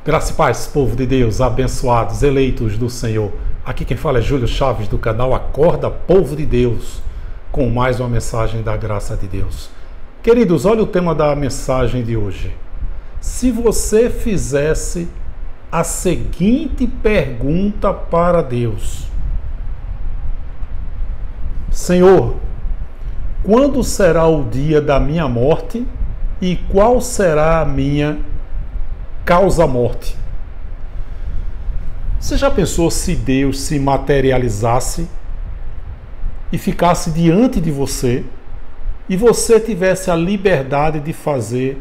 Graça e paz, povo de Deus, abençoados, eleitos do Senhor. Aqui quem fala é Júlio Chaves, do canal Acorda, Povo de Deus, com mais uma mensagem da graça de Deus. Queridos, olha o tema da mensagem de hoje. Se você fizesse a seguinte pergunta para Deus: Senhor, quando será o dia da minha morte e qual será a minha causa-morte? Você já pensou se Deus se materializasse e ficasse diante de você e você tivesse a liberdade de fazer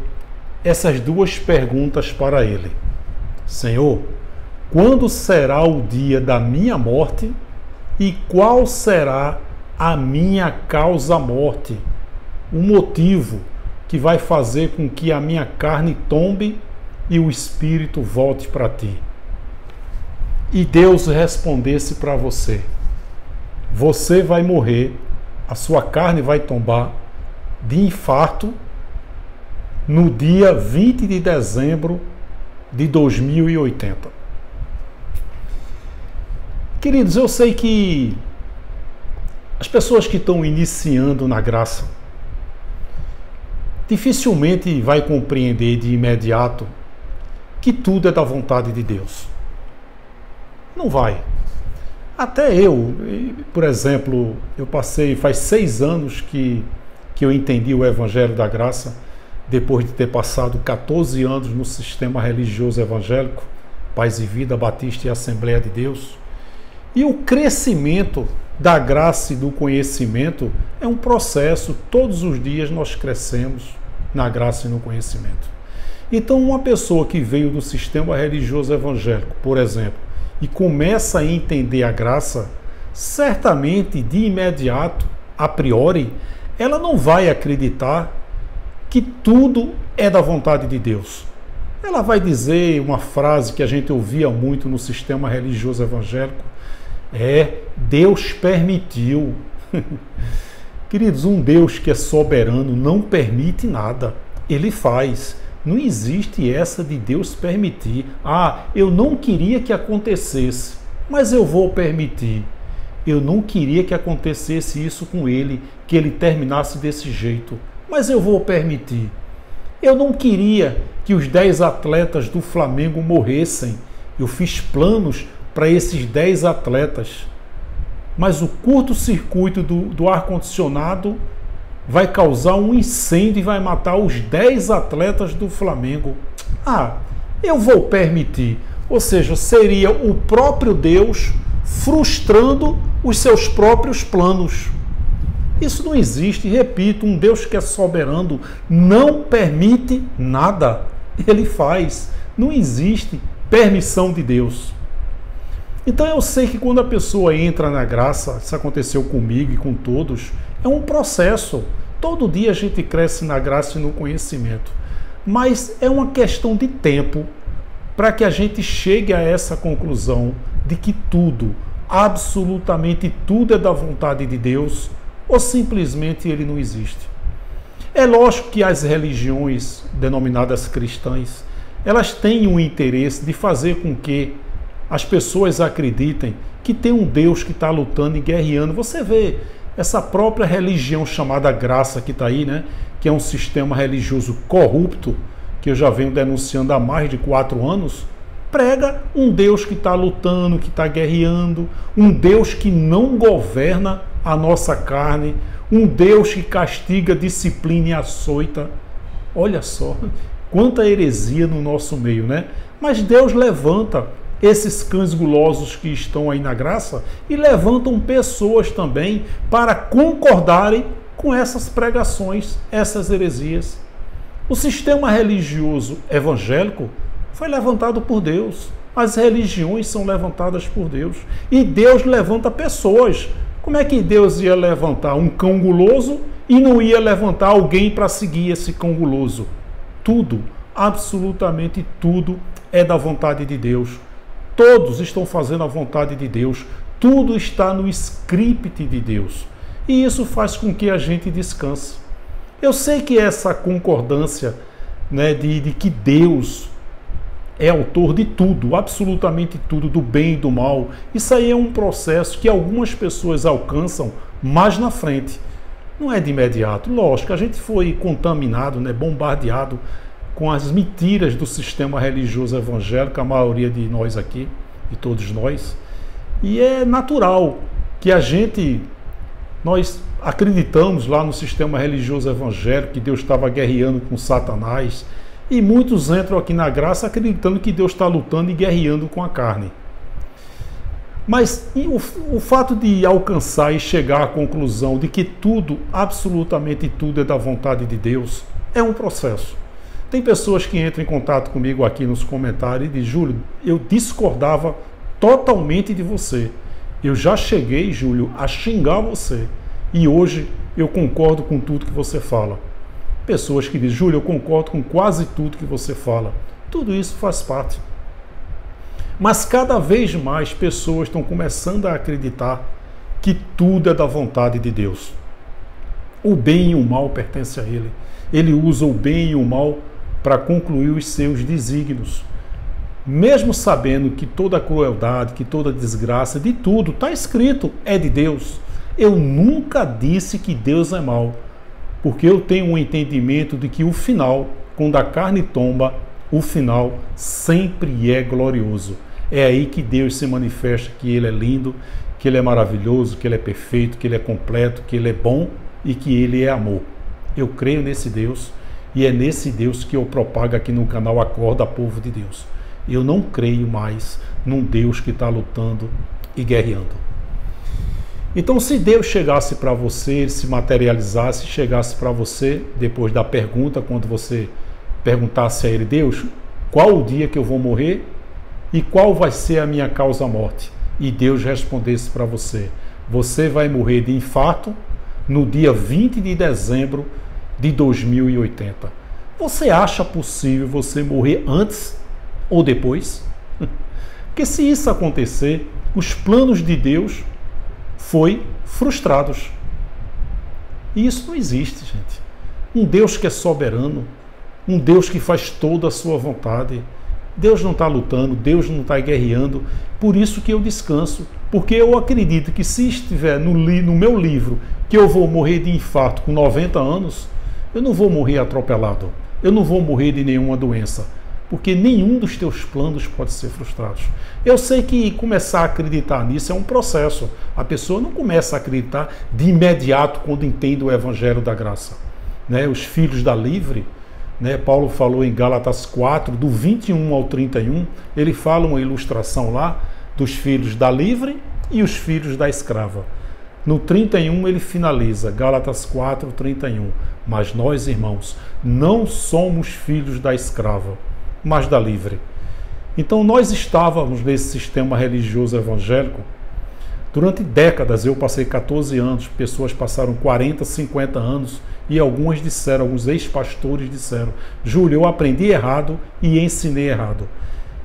essas duas perguntas para Ele? Senhor, quando será o dia da minha morte e qual será a minha causa-morte? O motivo que vai fazer com que a minha carne tombe e o Espírito volte para ti. E Deus respondesse para você: você vai morrer, a sua carne vai tombar de infarto no dia 20 de dezembro de 2080. Queridos, eu sei que as pessoas que estão iniciando na graça dificilmente vai compreender de imediato que tudo é da vontade de Deus. Não vai. Até eu, por exemplo, faz 6 anos que eu entendi o Evangelho da Graça, depois de ter passado 14 anos no sistema religioso evangélico, Paz e Vida, Batista e Assembleia de Deus. E o crescimento da graça e do conhecimento é um processo, todos os dias nós crescemos na graça e no conhecimento. Então, uma pessoa que veio do sistema religioso evangélico, por exemplo, e começa a entender a graça, certamente, de imediato, a priori, ela não vai acreditar que tudo é da vontade de Deus. Ela vai dizer uma frase que a gente ouvia muito no sistema religioso evangélico: Deus permitiu. Queridos, um Deus que é soberano não permite nada, Ele faz. Não existe essa de Deus permitir. Eu não queria que acontecesse, mas eu vou permitir. Eu não queria que acontecesse isso com ele, que ele terminasse desse jeito, mas eu vou permitir. Eu não queria que os 10 atletas do Flamengo morressem. Eu fiz planos para esses 10 atletas, mas o curto-circuito do ar-condicionado vai causar um incêndio e vai matar os 10 atletas do Flamengo. Eu vou permitir. Ou seja, seria o próprio Deus frustrando os seus próprios planos. Isso não existe. Repito, um Deus que é soberano não permite nada. Ele faz. Não existe permissão de Deus. Então eu sei que quando a pessoa entra na graça, isso aconteceu comigo e com todos, é um processo. Todo dia a gente cresce na graça e no conhecimento. Mas é uma questão de tempo para que a gente chegue a essa conclusão de que tudo, absolutamente tudo é da vontade de Deus, ou simplesmente ele não existe. É lógico que as religiões denominadas cristãs, elas têm um interesse de fazer com que as pessoas acreditem que tem um Deus que está lutando e guerreando. Você vê essa própria religião chamada graça que está aí, né? Que é um sistema religioso corrupto, que eu já venho denunciando há mais de 4 anos, prega um Deus que está lutando, que está guerreando, um Deus que não governa a nossa carne, um Deus que castiga, disciplina e açoita. Olha só, quanta heresia no nosso meio, né? Mas Deus levanta esses cães gulosos que estão aí na graça e levantam pessoas também para concordarem com essas pregações, essas heresias. O sistema religioso evangélico foi levantado por Deus. As religiões são levantadas por Deus. E Deus levanta pessoas. Como é que Deus ia levantar um cão guloso e não ia levantar alguém para seguir esse cão guloso? Tudo, absolutamente tudo, é da vontade de Deus. Todos estão fazendo a vontade de Deus. Tudo está no script de Deus. E isso faz com que a gente descanse. Eu sei que essa concordância, né, de que Deus é autor de tudo, absolutamente tudo, do bem e do mal. Isso aí é um processo que algumas pessoas alcançam mais na frente. Não é de imediato. Lógico, a gente foi contaminado, né, bombardeado com as mentiras do sistema religioso evangélico, a maioria de nós aqui, de todos nós. E é natural que nós acreditamos lá no sistema religioso evangélico que Deus estava guerreando com Satanás, e muitos entram aqui na graça acreditando que Deus está lutando e guerreando com a carne. Mas o fato de alcançar e chegar à conclusão de que tudo, absolutamente tudo, é da vontade de Deus, é um processo. Tem pessoas que entram em contato comigo aqui nos comentários e dizem: Júlio, eu discordava totalmente de você. Eu já cheguei, Júlio, a xingar você. E hoje eu concordo com tudo que você fala. Pessoas que dizem: Júlio, eu concordo com quase tudo que você fala. Tudo isso faz parte. Mas cada vez mais pessoas estão começando a acreditar que tudo é da vontade de Deus. O bem e o mal pertencem a Ele. Ele usa o bem e o mal para concluir os seus desígnios. Mesmo sabendo que toda crueldade, que toda desgraça, de tudo, está escrito, é de Deus. Eu nunca disse que Deus é mau, porque eu tenho um entendimento de que o final, quando a carne tomba, o final sempre é glorioso. É aí que Deus se manifesta, que Ele é lindo, que Ele é maravilhoso, que Ele é perfeito, que Ele é completo, que Ele é bom e que Ele é amor. Eu creio nesse Deus e é nesse Deus que eu propago aqui no canal Acorda, Povo de Deus. Eu não creio mais num Deus que está lutando e guerreando. Então, se Deus chegasse para você, Ele se materializasse, chegasse para você, depois da pergunta, quando você perguntasse a Ele: Deus, qual o dia que eu vou morrer e qual vai ser a minha causa-morte? E Deus respondesse para você: você vai morrer de infarto no dia 20 de dezembro de 2080. Você acha possível você morrer antes ou depois? Porque se isso acontecer, os planos de Deus foram frustrados. E isso não existe, gente. Um Deus que é soberano, um Deus que faz toda a sua vontade. Deus não está lutando, Deus não está guerreando. Por isso que eu descanso, porque eu acredito que se estiver no meu livro que eu vou morrer de infarto com 90 anos, eu não vou morrer atropelado, eu não vou morrer de nenhuma doença, porque nenhum dos teus planos pode ser frustrado. Eu sei que começar a acreditar nisso é um processo. A pessoa não começa a acreditar de imediato quando entende o Evangelho da Graça. Os filhos da livre, Paulo falou em Gálatas 4, do 21 ao 31, ele fala uma ilustração lá dos filhos da livre e os filhos da escrava. No 31 ele finaliza, Gálatas 4, 31. Mas nós, irmãos, não somos filhos da escrava, mas da livre. Então nós estávamos nesse sistema religioso evangélico durante décadas. Eu passei 14 anos, pessoas passaram 40, 50 anos, e alguns ex-pastores disseram: Júlio, eu aprendi errado e ensinei errado.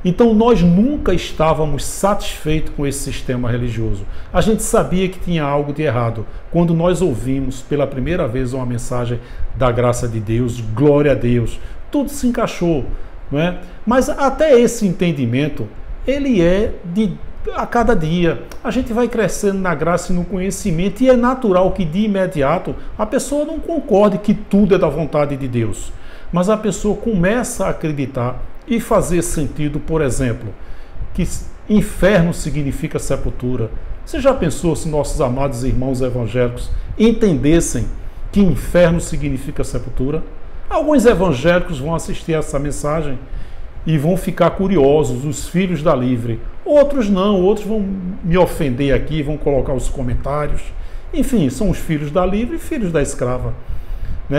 Então nós nunca estávamos satisfeitos com esse sistema religioso. A gente sabia que tinha algo de errado quando nós ouvimos pela primeira vez uma mensagem da graça de Deus, glória a Deus. Tudo se encaixou, não é? Mas até esse entendimento, ele é a cada dia. A gente vai crescendo na graça e no conhecimento, e é natural que de imediato a pessoa não concorde que tudo é da vontade de Deus. Mas a pessoa começa a acreditar e fazer sentido, por exemplo, que inferno significa sepultura. Você já pensou se nossos amados irmãos evangélicos entendessem que inferno significa sepultura? Alguns evangélicos vão assistir essa mensagem e vão ficar curiosos, os filhos da livre. Outros não, outros vão me ofender aqui, vão colocar os comentários. Enfim, são os filhos da livre e filhos da escrava.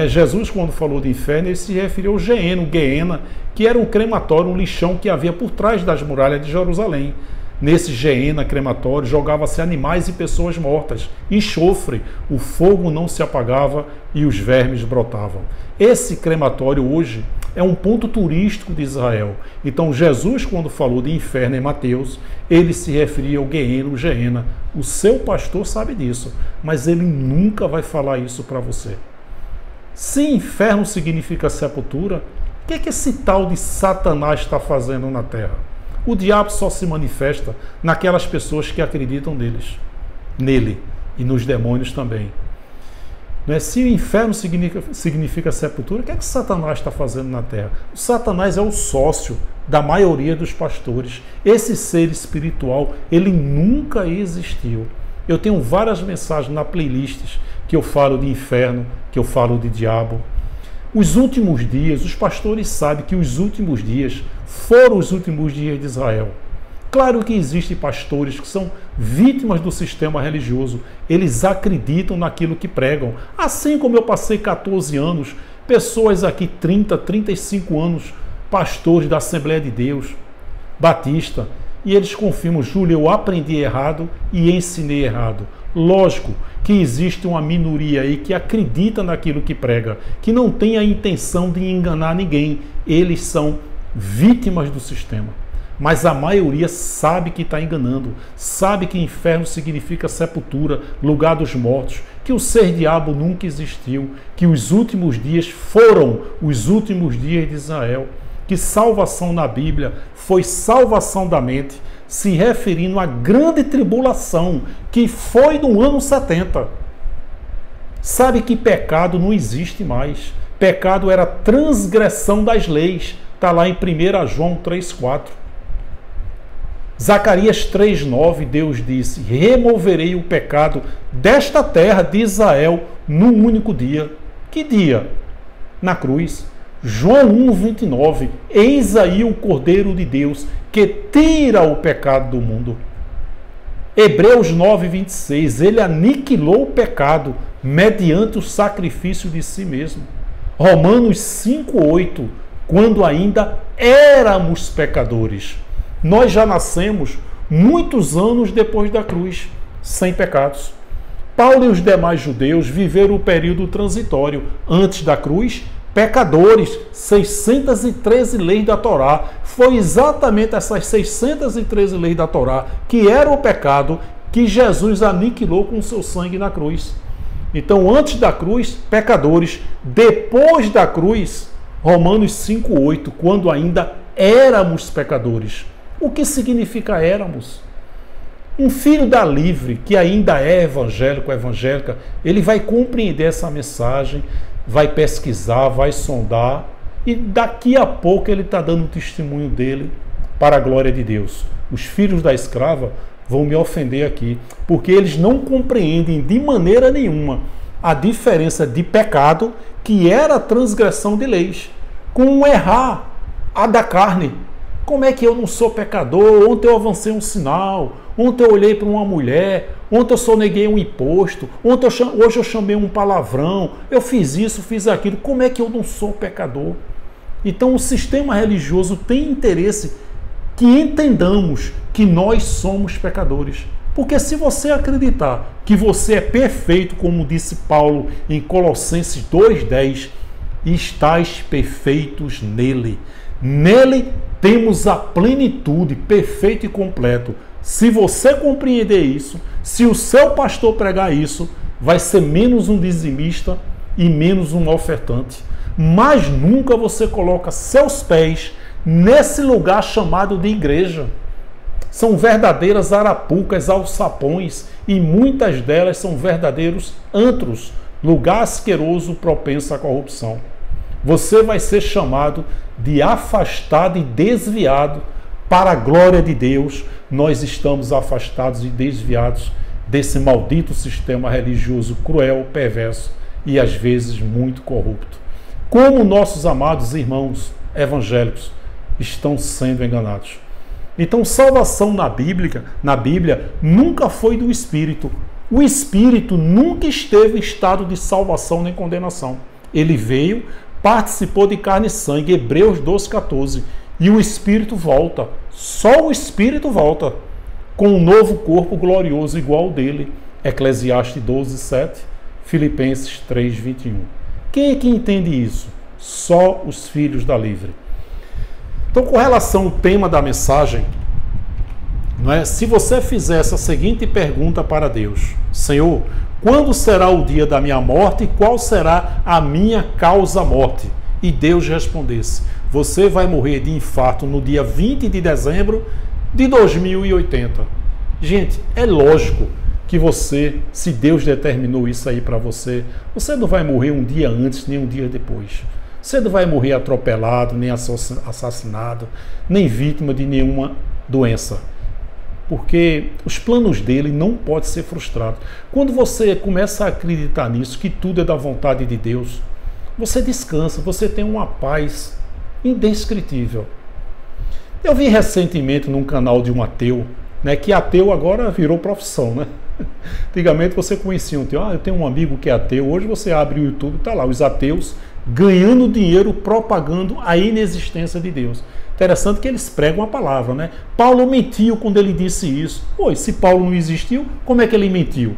Jesus, quando falou de inferno, ele se referiu ao Geena, que era um crematório, um lixão que havia por trás das muralhas de Jerusalém. Nesse Geena crematório jogava-se animais e pessoas mortas, enxofre, o fogo não se apagava e os vermes brotavam. Esse crematório hoje é um ponto turístico de Israel. Então Jesus, quando falou de inferno em Mateus, ele se referia ao Geena. O seu pastor sabe disso, mas ele nunca vai falar isso para você. Se inferno significa sepultura, O que é que esse tal de Satanás está fazendo na Terra? O diabo só se manifesta naquelas pessoas que acreditam nele e nos demônios também. Não é? Se o inferno significa sepultura, o que é que Satanás está fazendo na Terra? O Satanás é o sócio da maioria dos pastores. Esse ser espiritual, ele nunca existiu. Eu tenho várias mensagens na playlists que eu falo de inferno, que eu falo de diabo. Os últimos dias, os pastores sabem que os últimos dias foram os últimos dias de Israel. Claro que existem pastores que são vítimas do sistema religioso. Eles acreditam naquilo que pregam. Assim como eu passei 14 anos, pessoas aqui 30, 35 anos, pastores da Assembleia de Deus, Batista, e eles confirmam, Júlio, eu aprendi errado e ensinei errado. Lógico que existe uma minoria aí que acredita naquilo que prega, que não tem a intenção de enganar ninguém. Eles são vítimas do sistema. Mas a maioria sabe que está enganando, sabe que inferno significa sepultura, lugar dos mortos, que o ser diabo nunca existiu, que os últimos dias foram os últimos dias de Israel, que salvação na Bíblia foi salvação da mente, se referindo à grande tribulação que foi no ano 70. Sabe que pecado não existe mais. Pecado era transgressão das leis. Está lá em 1 João 3,4. Zacarias 3,9, Deus disse, removerei o pecado desta terra de Israel num único dia. Que dia? Na cruz. João 1,29, eis aí o Cordeiro de Deus que tira o pecado do mundo. Hebreus 9,26, ele aniquilou o pecado mediante o sacrifício de si mesmo. Romanos 5,8, quando ainda éramos pecadores. Nós já nascemos muitos anos depois da cruz, sem pecados. Paulo e os demais judeus viveram o período transitório antes da cruz, pecadores, 613 leis da Torá. Foi exatamente essas 613 leis da Torá, que era o pecado, que Jesus aniquilou com o seu sangue na cruz. Então, antes da cruz, pecadores. Depois da cruz, Romanos 5,8, quando ainda éramos pecadores. O que significa éramos? Um filho da livre, que ainda é evangélico, evangélica, ele vai compreender essa mensagem, vai pesquisar, vai sondar, e daqui a pouco ele está dando o testemunho dele para a glória de Deus. Os filhos da escrava vão me ofender aqui, porque eles não compreendem de maneira nenhuma a diferença de pecado, que era a transgressão de leis, com um errar a da carne. Como é que eu não sou pecador? Ontem eu avancei um sinal, ontem eu olhei para uma mulher, ontem eu soneguei um imposto, hoje eu chamei um palavrão, eu fiz isso, fiz aquilo. Como é que eu não sou pecador? Então o sistema religioso tem interesse que entendamos que nós somos pecadores. Porque se você acreditar que você é perfeito, como disse Paulo em Colossenses 2,10, estáis perfeitos nele. Nele temos a plenitude, perfeito e completo. Se você compreender isso, se o seu pastor pregar isso, vai ser menos um dizimista e menos um ofertante. Mas nunca você coloca seus pés nesse lugar chamado de igreja. São verdadeiras arapucas, alçapões, e muitas delas são verdadeiros antros, lugar asqueroso propenso à corrupção. Você vai ser chamado de afastado e desviado para a glória de Deus. Nós estamos afastados e desviados desse maldito sistema religioso cruel, perverso e às vezes muito corrupto. Como nossos amados irmãos evangélicos estão sendo enganados. Então, salvação na Bíblia nunca foi do Espírito. O Espírito nunca esteve em estado de salvação nem condenação. Ele veio, participou de carne e sangue, Hebreus 12,14, e o Espírito volta. Só o Espírito volta com um novo corpo glorioso igual ao dele. Eclesiastes 12,7, Filipenses 3,21. Quem é que entende isso? Só os filhos da livre. Então, com relação ao tema da mensagem, se você fizer essa seguinte pergunta para Deus: Senhor, quando será o dia da minha morte e qual será a minha causa-morte? e Deus respondesse: você vai morrer de infarto no dia 20 de dezembro de 2080. Gente, é lógico que você, se Deus determinou isso aí para você, você não vai morrer um dia antes, nem um dia depois. Você não vai morrer atropelado, nem assassinado, nem vítima de nenhuma doença. Porque os planos dele não podem ser frustrados. Quando você começa a acreditar nisso, que tudo é da vontade de Deus, você descansa, você tem uma paz indescritível. Eu vi recentemente num canal de um ateu, né, que ateu agora virou profissão, né? Antigamente você conhecia um ateu, eu tenho um amigo que é ateu, hoje você abre o YouTube, está lá, os ateus ganhando dinheiro propagando a inexistência de Deus. Interessante que eles pregam a palavra, né? Paulo mentiu quando ele disse isso. Pois, se Paulo não existiu, como é que ele mentiu?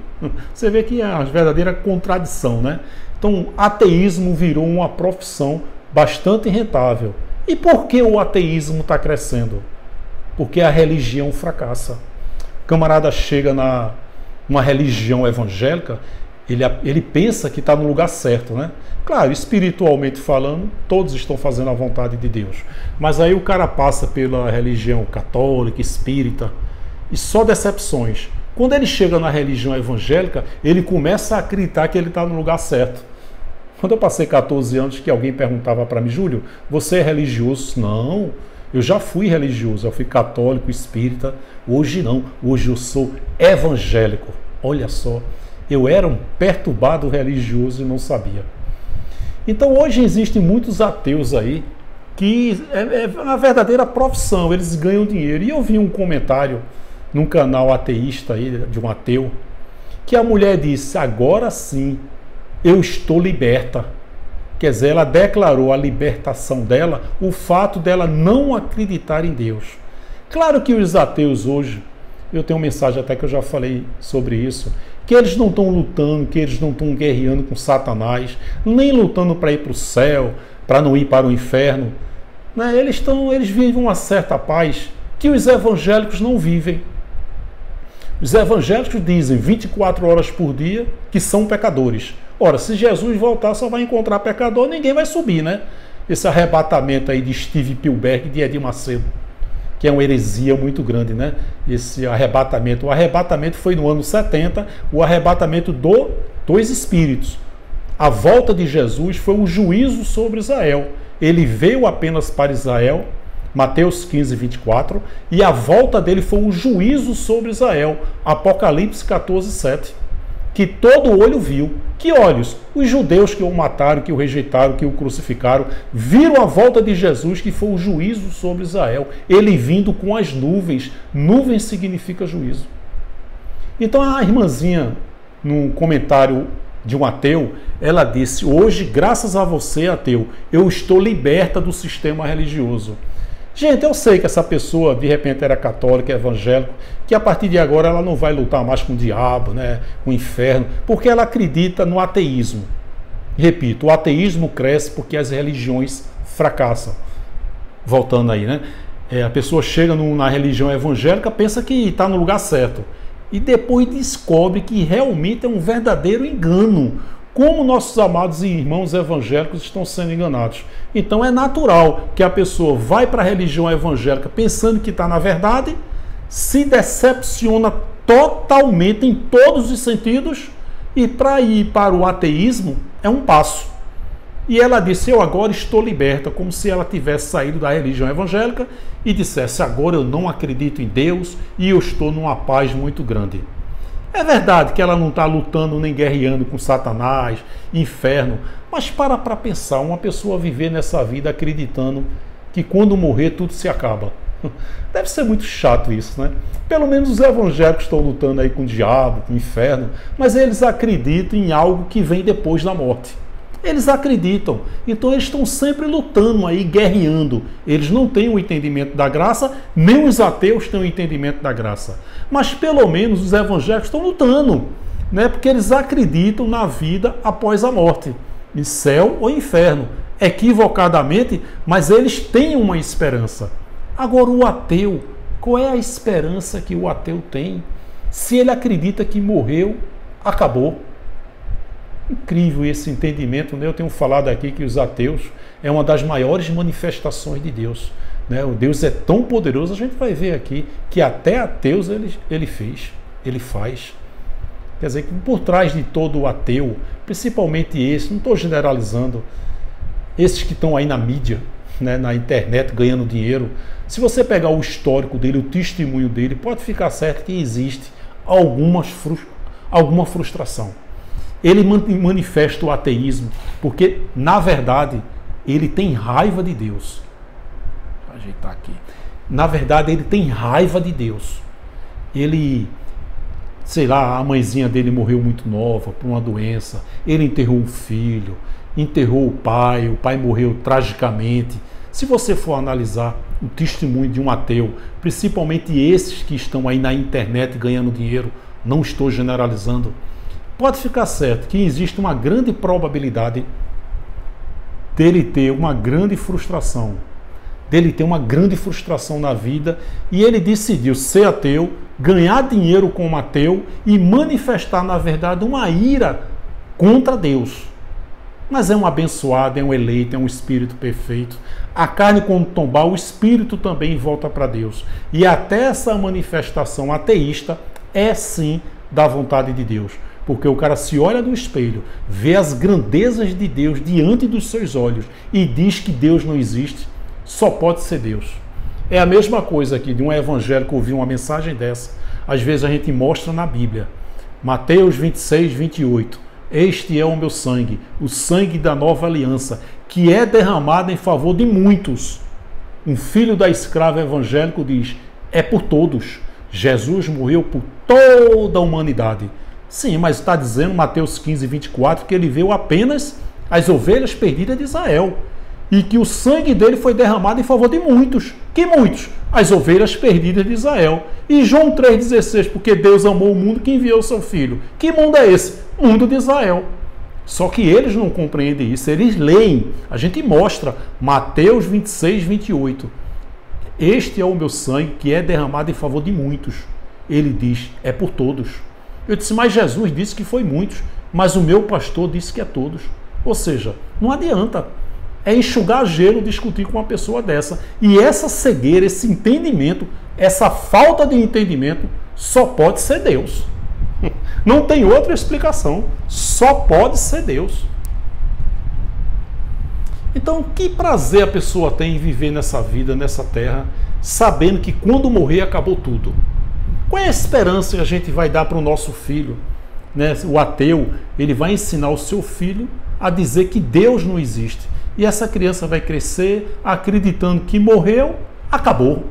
Você vê que é a verdadeira contradição, né? Então, ateísmo virou uma profissão bastante rentável. E por que o ateísmo está crescendo? Porque a religião fracassa. O camarada chega numa religião evangélica, ele pensa que está no lugar certo, né? Claro, espiritualmente falando, todos estão fazendo a vontade de Deus. Mas aí o cara passa pela religião católica, espírita, e só decepções. Quando ele chega na religião evangélica, ele começa a acreditar que ele está no lugar certo. Quando eu passei 14 anos, que alguém perguntava para mim: Júlio, você é religioso? Não, eu já fui religioso, eu fui católico, espírita. Hoje não, hoje eu sou evangélico. Olha só, eu era um perturbado religioso e não sabia. Então hoje existem muitos ateus aí que é uma verdadeira profissão, eles ganham dinheiro. E eu vi um comentário num canal ateísta aí, de um ateu, que a mulher disse: agora sim, eu estou liberta. Quer dizer, ela declarou a libertação dela, o fato dela não acreditar em Deus. Claro que os ateus hoje, eu tenho uma mensagem até que eu já falei sobre isso, que eles não estão lutando, que eles não estão guerreando com Satanás, nem lutando para ir para o céu, para não ir para o inferno. Né? Eles vivem uma certa paz que os evangélicos não vivem. Os evangélicos dizem 24 horas por dia que são pecadores. Ora, se Jesus voltar, só vai encontrar pecador, ninguém vai subir, né? Esse arrebatamento aí de Steve Spielberg e de Edir Macedo, que é uma heresia muito grande, né? Esse arrebatamento. O arrebatamento foi no ano 70, o arrebatamento dos espíritos. A volta de Jesus foi um juízo sobre Israel. Ele veio apenas para Israel, Mateus 15, 24, e a volta dele foi um juízo sobre Israel, Apocalipse 14, 7. Que todo olho viu. Que olhos? Os judeus que o mataram, que o rejeitaram, que o crucificaram, viram a volta de Jesus, que foi o juízo sobre Israel. Ele vindo com as nuvens. Nuvens significa juízo. Então a irmãzinha, num comentário de um ateu, ela disse: hoje, graças a você, ateu, eu estou liberta do sistema religioso. Gente, eu sei que essa pessoa de repente era católica, evangélica, que a partir de agora ela não vai lutar mais com o diabo, né, com o inferno, porque ela acredita no ateísmo. Repito, o ateísmo cresce porque as religiões fracassam. Voltando aí, né? A pessoa chega na religião evangélica, pensa que está no lugar certo. E depois descobre que realmente é um verdadeiro engano. Como nossos amados irmãos evangélicos estão sendo enganados. Então é natural que a pessoa vai para a religião evangélica pensando que está na verdade, se decepciona totalmente em todos os sentidos, e para ir para o ateísmo é um passo. E ela disse: eu agora estou liberta, como se ela tivesse saído da religião evangélica e dissesse: agora eu não acredito em Deus e eu estou numa paz muito grande. É verdade que ela não está lutando nem guerreando com Satanás, inferno, mas para pensar, uma pessoa viver nessa vida acreditando que quando morrer tudo se acaba. Deve ser muito chato isso, né? Pelo menos os evangélicos estão lutando aí com o diabo, com o inferno, mas eles acreditam em algo que vem depois da morte. Eles acreditam, então eles estão sempre lutando aí, guerreando. Eles não têm o entendimento da graça, nem os ateus têm o entendimento da graça. Mas pelo menos os evangélicos estão lutando, né? Porque eles acreditam na vida após a morte, em céu ou inferno. Equivocadamente, mas eles têm uma esperança. Agora o ateu, qual é a esperança que o ateu tem? Se ele acredita que morreu, acabou. Incrível esse entendimento, né? Eu tenho falado aqui que os ateus é uma das maiores manifestações de Deus, né? O Deus é tão poderoso, a gente vai ver aqui que até ateus ele fez, ele faz. Quer dizer, que por trás de todo o ateu, principalmente esse, não estou generalizando, esses que estão aí na mídia, né, na internet ganhando dinheiro, se você pegar o histórico dele, o testemunho dele, pode ficar certo que existe alguma frustração. Ele manifesta o ateísmo porque, na verdade, ele tem raiva de Deus. Vou ajeitar aqui. Na verdade, ele tem raiva de Deus. Ele, sei lá, a mãezinha dele morreu muito nova por uma doença. Ele enterrou um filho, enterrou o pai morreu tragicamente. Se você for analisar o testemunho de um ateu, principalmente esses que estão aí na internet ganhando dinheiro, não estou generalizando, pode ficar certo que existe uma grande probabilidade dele ter uma grande frustração, na vida, e ele decidiu ser ateu, ganhar dinheiro como ateu e manifestar, na verdade, uma ira contra Deus. Mas é um abençoado, é um eleito, é um espírito perfeito. A carne, quando tombar, o espírito também volta para Deus. E até essa manifestação ateísta é sim da vontade de Deus. Porque o cara se olha no espelho, vê as grandezas de Deus diante dos seus olhos e diz que Deus não existe, só pode ser Deus. É a mesma coisa aqui de um evangélico ouvir uma mensagem dessa. Às vezes a gente mostra na Bíblia. Mateus 26, 28. Este é o meu sangue, o sangue da nova aliança, que é derramado em favor de muitos. Um filho da escrava evangélico diz, é por todos. Jesus morreu por toda a humanidade. Sim, mas está dizendo Mateus 15, 24, que ele veio apenas as ovelhas perdidas de Israel. E que o sangue dele foi derramado em favor de muitos. Que muitos? As ovelhas perdidas de Israel. E João 3,16, porque Deus amou o mundo que enviou o seu filho. Que mundo é esse? Mundo de Israel. Só que eles não compreendem isso, eles leem. A gente mostra Mateus 26, 28. Este é o meu sangue que é derramado em favor de muitos. Ele diz, é por todos. Eu disse, mas Jesus disse que foi muitos, mas o meu pastor disse que é todos. Ou seja, não adianta. É enxugar gelo discutir com uma pessoa dessa. E essa cegueira, esse entendimento, essa falta de entendimento, só pode ser Deus. Não tem outra explicação. Só pode ser Deus. Então, que prazer a pessoa tem em viver nessa vida, nessa terra, sabendo que quando morrer acabou tudo? Qual é a esperança que a gente vai dar para o nosso filho? Né? O ateu, ele vai ensinar o seu filho a dizer que Deus não existe. E essa criança vai crescer acreditando que morreu, acabou.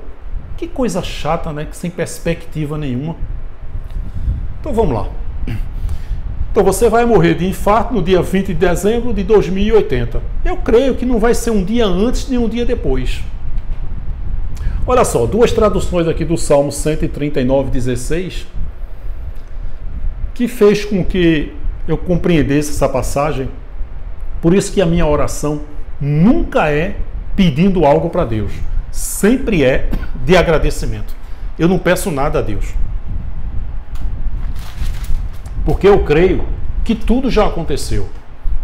Que coisa chata, né? Sem perspectiva nenhuma. Então vamos lá. Então você vai morrer de infarto no dia 20 de dezembro de 2080. Eu creio que não vai ser um dia antes nem um dia depois. Olha só, duas traduções aqui do Salmo 139, 16, que fez com que eu compreendesse essa passagem. Por isso que a minha oração nunca é pedindo algo para Deus. Sempre é de agradecimento. Eu não peço nada a Deus. Porque eu creio que tudo já aconteceu.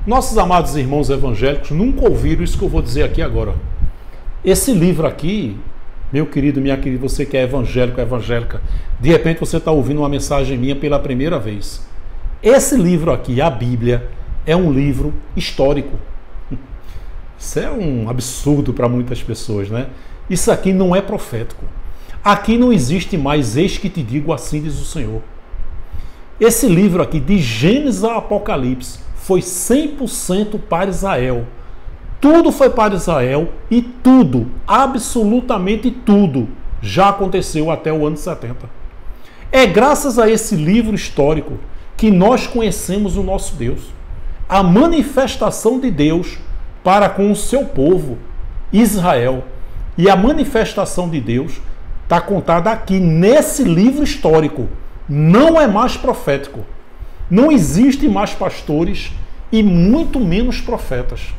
Nossos amados irmãos evangélicos nunca ouviram isso que eu vou dizer aqui agora. Esse livro aqui, meu querido, minha querida, você que é evangélico, evangélica, de repente você está ouvindo uma mensagem minha pela primeira vez. Esse livro aqui, a Bíblia, é um livro histórico. Isso é um absurdo para muitas pessoas, né? Isso aqui não é profético. Aqui não existe mais, eis que te digo, assim diz o Senhor. Esse livro aqui, de Gênesis a Apocalipse, foi 100% para Israel. Tudo foi para Israel e tudo, absolutamente tudo, já aconteceu até o ano 70. É graças a esse livro histórico que nós conhecemos o nosso Deus. A manifestação de Deus para com o seu povo, Israel. E a manifestação de Deus está contada aqui, nesse livro histórico. Não é mais profético. Não existe mais pastores e muito menos profetas.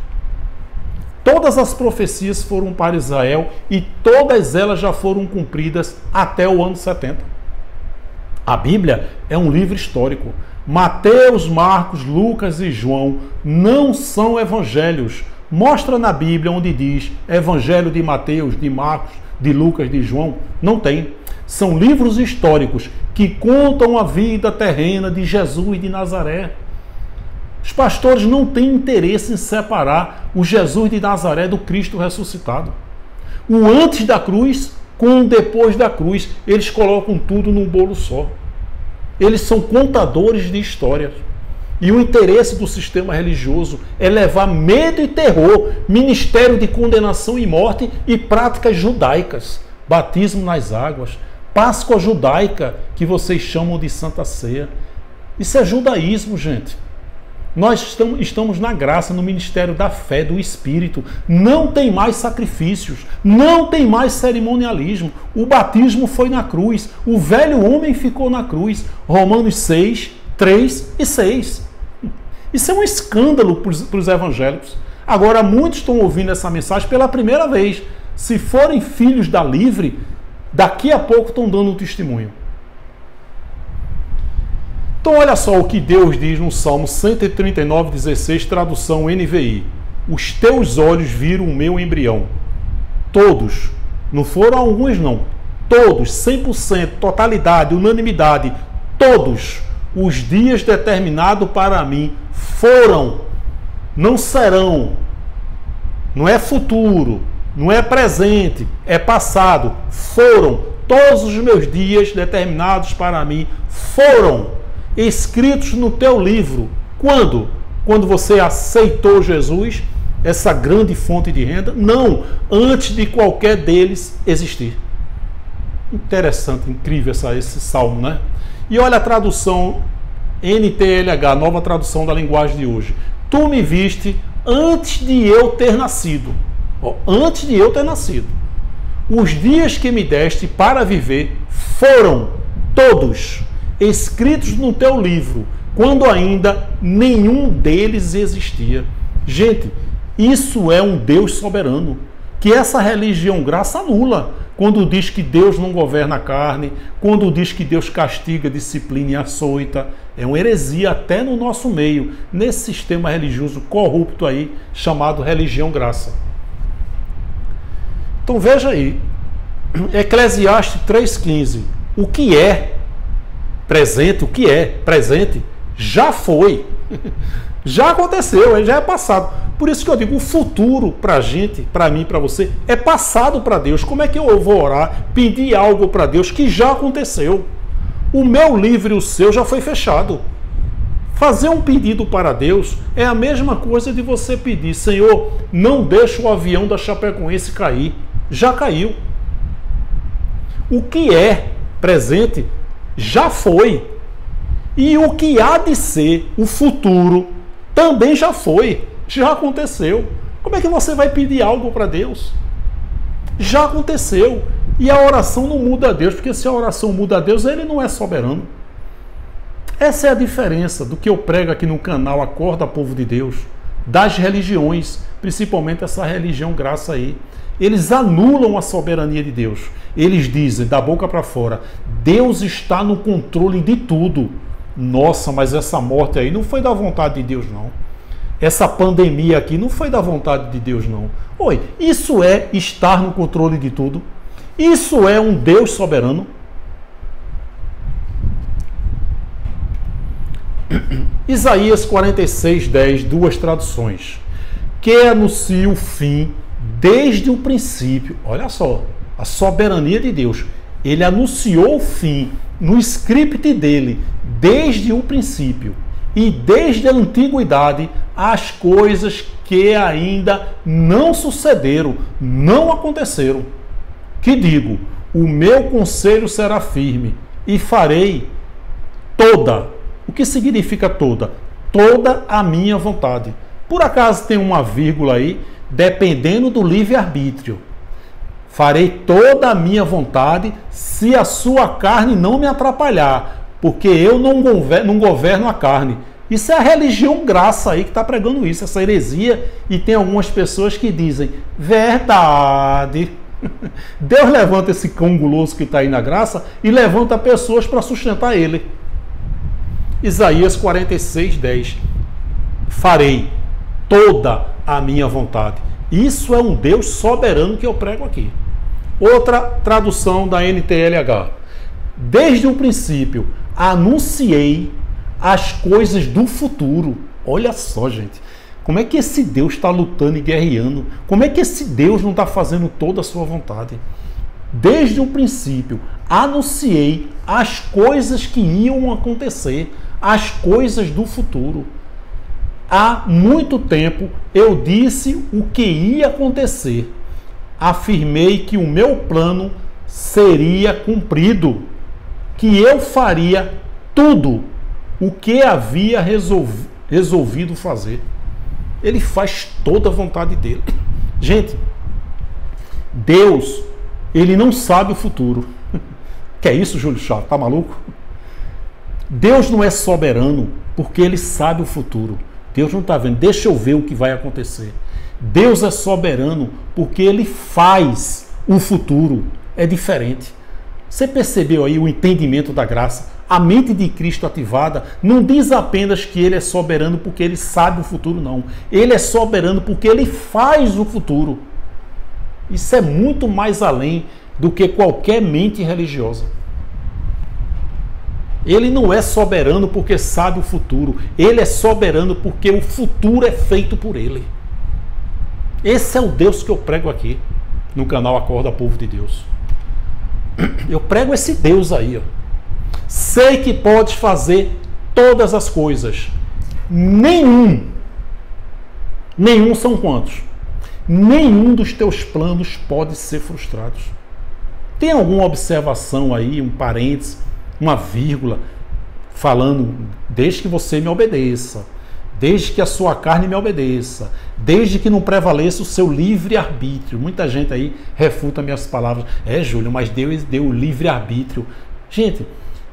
Todas as profecias foram para Israel e todas elas já foram cumpridas até o ano 70. A Bíblia é um livro histórico. Mateus, Marcos, Lucas e João não são evangelhos. Mostra na Bíblia onde diz Evangelho de Mateus, de Marcos, de Lucas, de João. Não tem. São livros históricos que contam a vida terrena de Jesus de Nazaré. Os pastores não têm interesse em separar o Jesus de Nazaré do Cristo ressuscitado. O antes da cruz com o depois da cruz. Eles colocam tudo num bolo só. Eles são contadores de histórias. E o interesse do sistema religioso é levar medo e terror, ministério de condenação e morte e práticas judaicas. Batismo nas águas, Páscoa judaica, que vocês chamam de Santa Ceia. Isso é judaísmo, gente. Nós estamos na graça, no ministério da fé, do Espírito. Não tem mais sacrifícios, não tem mais cerimonialismo. O batismo foi na cruz, o velho homem ficou na cruz. Romanos 6, 3 e 6. Isso é um escândalo para os evangélicos. Agora, muitos estão ouvindo essa mensagem pela primeira vez. Se forem filhos da livre, daqui a pouco estão dando um testemunho. Então olha só o que Deus diz no Salmo 139:16, tradução NVI. Os teus olhos viram o meu embrião. Todos. Não foram alguns não. Todos, 100%, totalidade, unanimidade. Todos os dias determinados para mim foram. Não serão. Não é futuro. Não é presente. É passado. Foram. Todos os meus dias determinados para mim foram escritos no teu livro. Quando? Quando você aceitou Jesus, essa grande fonte de renda? Não, antes de qualquer deles existir. Interessante, incrível esse salmo, né? E olha a tradução NTLH, nova tradução da linguagem de hoje. Tu me viste antes de eu ter nascido. Antes de eu ter nascido. Os dias que me deste para viver foram todos escritos no teu livro, quando ainda nenhum deles existia. Gente, isso é um Deus soberano, que essa religião graça anula, quando diz que Deus não governa a carne, quando diz que Deus castiga, disciplina e açoita. É uma heresia até no nosso meio, nesse sistema religioso corrupto aí, chamado religião graça. Então veja aí, Eclesiastes 3,15, o que é presente, o que é presente, já foi, já aconteceu, já é passado. Por isso que eu digo, o futuro para a gente, para mim, para você, é passado para Deus. Como é que eu vou orar, pedir algo para Deus que já aconteceu? O meu livro e o seu já foi fechado. Fazer um pedido para Deus é a mesma coisa de você pedir, Senhor, não deixa o avião da Chapecoense cair. Já caiu. O que é presente já foi. E o que há de ser, o futuro, também já foi. Já aconteceu. Como é que você vai pedir algo para Deus? Já aconteceu. E a oração não muda a Deus, porque se a oração muda a Deus, ele não é soberano. Essa é a diferença do que eu prego aqui no canal Acorda Povo de Deus, das religiões, principalmente essa religião graça aí. Eles anulam a soberania de Deus. Eles dizem, da boca para fora, Deus está no controle de tudo. Nossa, mas essa morte aí não foi da vontade de Deus, não. Essa pandemia aqui não foi da vontade de Deus, não. Oi, isso é estar no controle de tudo? Isso é um Deus soberano? Isaías 46:10, duas traduções. Que anuncia o fim desde o princípio. Olha só, a soberania de Deus. Ele anunciou o fim no script dele, desde o princípio. E desde a antiguidade, as coisas que ainda não sucederam, não aconteceram. Que digo, o meu conselho será firme e farei toda. O que significa toda? Toda a minha vontade. Por acaso tem uma vírgula aí? Dependendo do livre-arbítrio. Farei toda a minha vontade se a sua carne não me atrapalhar, porque eu não governo a carne. Isso é a religião graça aí que está pregando isso, essa heresia, e tem algumas pessoas que dizem, verdade, Deus levanta esse cão guloso que está aí na graça e levanta pessoas para sustentar ele. Isaías 46, 10. Farei toda a minha vontade. Isso é um Deus soberano que eu prego aqui. Outra tradução da NTLH. Desde o princípio, anunciei as coisas do futuro. Olha só, gente. Como é que esse Deus está lutando e guerreando? Como é que esse Deus não está fazendo toda a sua vontade? Desde o princípio, anunciei as coisas que iam acontecer, as coisas do futuro. Há muito tempo eu disse o que ia acontecer. Afirmei que o meu plano seria cumprido, que eu faria tudo o que havia resolvido fazer. Ele faz toda a vontade dele. Gente, Deus, ele não sabe o futuro. Que é isso, Júlio Chá? Tá maluco? Deus não é soberano porque ele sabe o futuro. Deus não está vendo. Deixa eu ver o que vai acontecer. Deus é soberano porque ele faz o futuro. É diferente. Você percebeu aí o entendimento da graça? A mente de Cristo ativada não diz apenas que ele é soberano porque ele sabe o futuro, não. Ele é soberano porque ele faz o futuro. Isso é muito mais além do que qualquer mente religiosa. Ele não é soberano porque sabe o futuro. Ele é soberano porque o futuro é feito por ele. Esse é o Deus que eu prego aqui no canal Acorda Povo de Deus. Eu prego esse Deus aí, ó. Sei que podes fazer todas as coisas. Nenhum são quantos? Nenhum dos teus planos pode ser frustrado. Tem alguma observação aí, um parênteses, uma vírgula, falando, desde que você me obedeça, desde que a sua carne me obedeça, desde que não prevaleça o seu livre-arbítrio. Muita gente aí refuta minhas palavras. Júlio, mas Deus deu livre-arbítrio. Gente,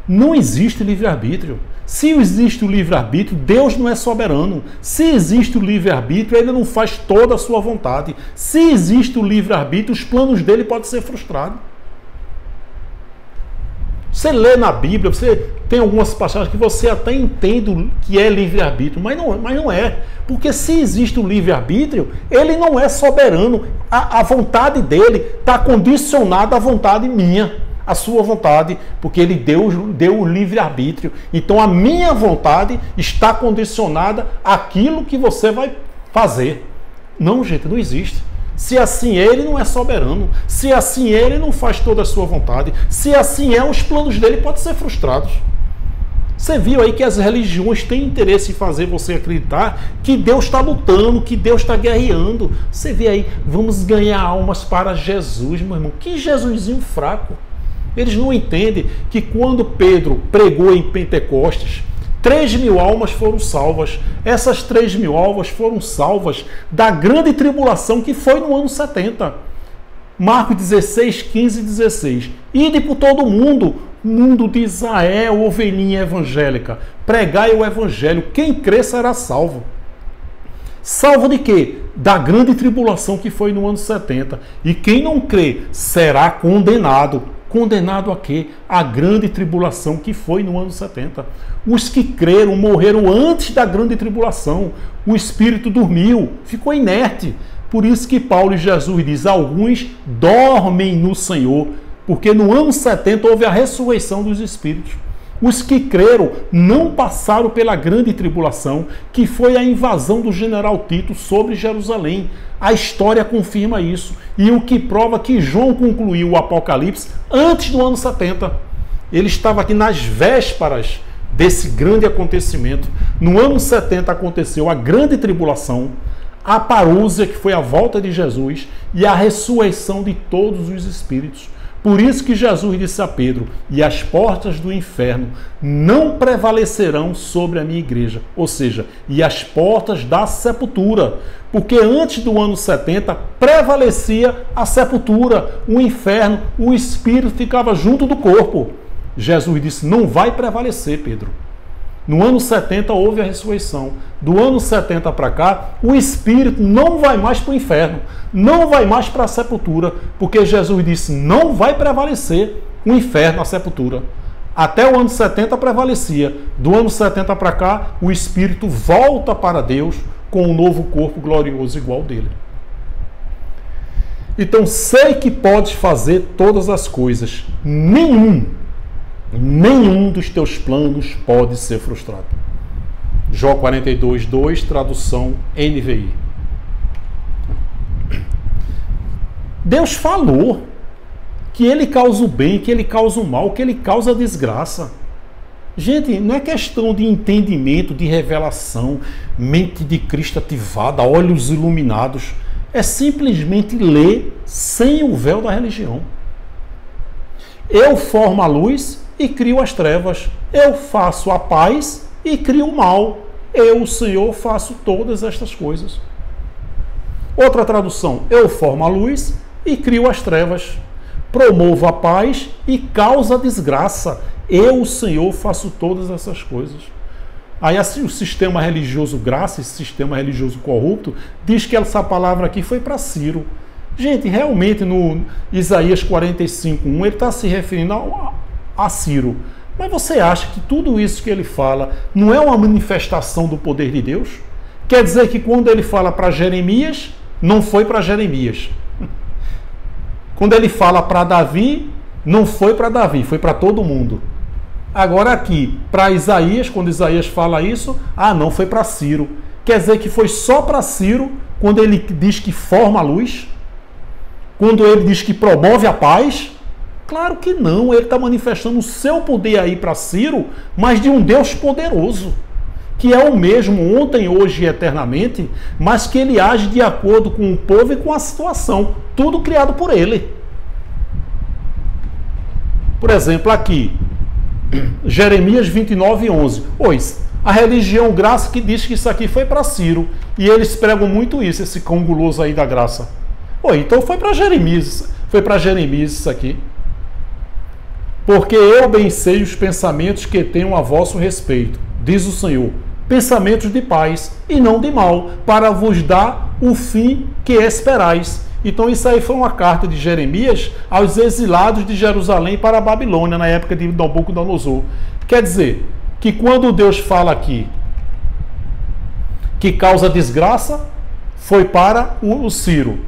não existe livre-arbítrio. Se existe o livre-arbítrio, Deus não é soberano. Se existe o livre-arbítrio, ele não faz toda a sua vontade. Se existe o livre-arbítrio, os planos dele podem ser frustrados. Você lê na Bíblia, você tem algumas passagens que você até entende que é livre-arbítrio, mas não é. Porque se existe o livre-arbítrio, ele não é soberano. A vontade dele está condicionada à vontade minha. A sua vontade, porque ele deu o livre-arbítrio. Então a minha vontade está condicionada àquilo que você vai fazer. Não, gente, não existe. Se assim ele não é soberano, se assim ele não faz toda a sua vontade, se assim os planos dele podem ser frustrados. Você viu aí que as religiões têm interesse em fazer você acreditar que Deus está lutando, que Deus está guerreando. Você vê aí, vamos ganhar almas para Jesus, meu irmão. Que Jesusinho fraco. Eles não entendem que quando Pedro pregou em Pentecostes, 3.000 almas foram salvas. Essas 3.000 almas foram salvas da grande tribulação que foi no ano 70. Marcos 16, 15 e 16. Ide por todo o mundo de Israel, ovelhinha evangélica. Pregai o evangelho. Quem crer será salvo. Salvo de quê? Da grande tribulação que foi no ano 70. E quem não crê será condenado. Condenado a quê? A grande tribulação que foi no ano 70. Os que creram morreram antes da grande tribulação. O espírito dormiu, ficou inerte. Por isso que Paulo e Jesus diz, alguns dormem no Senhor, porque no ano 70 houve a ressurreição dos espíritos. Os que creram não passaram pela grande tribulação, que foi a invasão do general Tito sobre Jerusalém. A história confirma isso. E o que prova que João concluiu o Apocalipse antes do ano 70. Ele estava aqui nas vésperas desse grande acontecimento. No ano 70 aconteceu a grande tribulação, a parúzia, que foi a volta de Jesus, e a ressurreição de todos os espíritos. Por isso que Jesus disse a Pedro, e as portas do inferno não prevalecerão sobre a minha igreja. Ou seja, e as portas da sepultura. Porque antes do ano 70 prevalecia a sepultura, o inferno, o espírito ficava junto do corpo. Jesus disse, não vai prevalecer, Pedro. No ano 70 houve a ressurreição. Do ano 70 para cá, o espírito não vai mais para o inferno, não vai mais para a sepultura, porque Jesus disse, não vai prevalecer o inferno, a sepultura. Até o ano 70 prevalecia. Do ano 70 para cá, o espírito volta para Deus com um novo corpo glorioso igual dele. Então, sei que podes fazer todas as coisas. Nenhum dos teus planos pode ser frustrado. Jó 42, 2, tradução NVI. Deus falou que ele causa o bem, que ele causa o mal, que ele causa a desgraça. Gente, não é questão de entendimento, de revelação, mente de Cristo ativada, olhos iluminados. É simplesmente ler sem o véu da religião. Eu formo a luz e crio as trevas. Eu faço a paz e crio o mal. Eu, o Senhor, faço todas estas coisas. Outra tradução. Eu formo a luz e crio as trevas. Promovo a paz e causo a desgraça. Eu, o Senhor, faço todas essas coisas. Aí assim, o sistema religioso graça, esse sistema religioso corrupto, diz que essa palavra aqui foi para Ciro. Gente, realmente no Isaías 45:1 ele está se referindo a Ciro. Mas você acha que tudo isso que ele fala não é uma manifestação do poder de Deus? Quer dizer que quando ele fala para Jeremias, não foi para Jeremias. Quando ele fala para Davi, não foi para Davi, foi para todo mundo. Agora aqui, para Isaías, quando Isaías fala isso, não, foi para Ciro. Quer dizer que foi só para Ciro, quando ele diz que forma a luz? Quando ele diz que promove a paz? Claro que não, ele está manifestando o seu poder aí para Ciro, mas de um Deus poderoso, que é o mesmo ontem, hoje e eternamente, mas que ele age de acordo com o povo e com a situação, tudo criado por ele. Por exemplo, aqui, Jeremias 29:11. Pois, a religião graça que diz que isso aqui foi para Ciro, e eles pregam muito isso, esse cão guloso aí da graça. Então foi para Jeremias isso aqui. Porque eu bem sei os pensamentos que tenho a vosso respeito, diz o Senhor, pensamentos de paz e não de mal, para vos dar o fim que esperais. Então isso aí foi uma carta de Jeremias aos exilados de Jerusalém para a Babilônia, na época de Nabucodonosor. Quer dizer, que quando Deus fala aqui que causa desgraça, foi para o Ciro.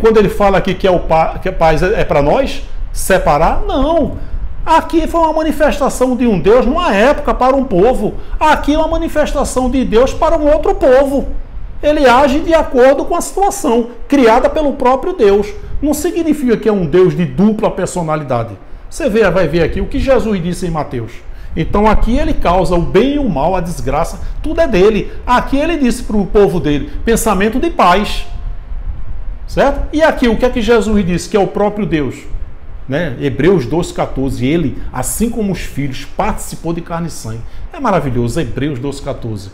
Quando ele fala aqui que a paz é para nós, separar, não. Aqui foi uma manifestação de um Deus numa época para um povo. Aqui é uma manifestação de Deus para um outro povo. Ele age de acordo com a situação, criada pelo próprio Deus. Não significa que é um Deus de dupla personalidade. Você vai ver aqui o que Jesus disse em Mateus. Então aqui ele causa o bem e o mal, a desgraça, tudo é dele. Aqui ele disse para o povo dele, pensamento de paz. Certo? E aqui o que é que Jesus disse, que é o próprio Deus? Hebreus 12:14, ele, assim como os filhos, participou de carne e sangue. É maravilhoso, Hebreus 12:14.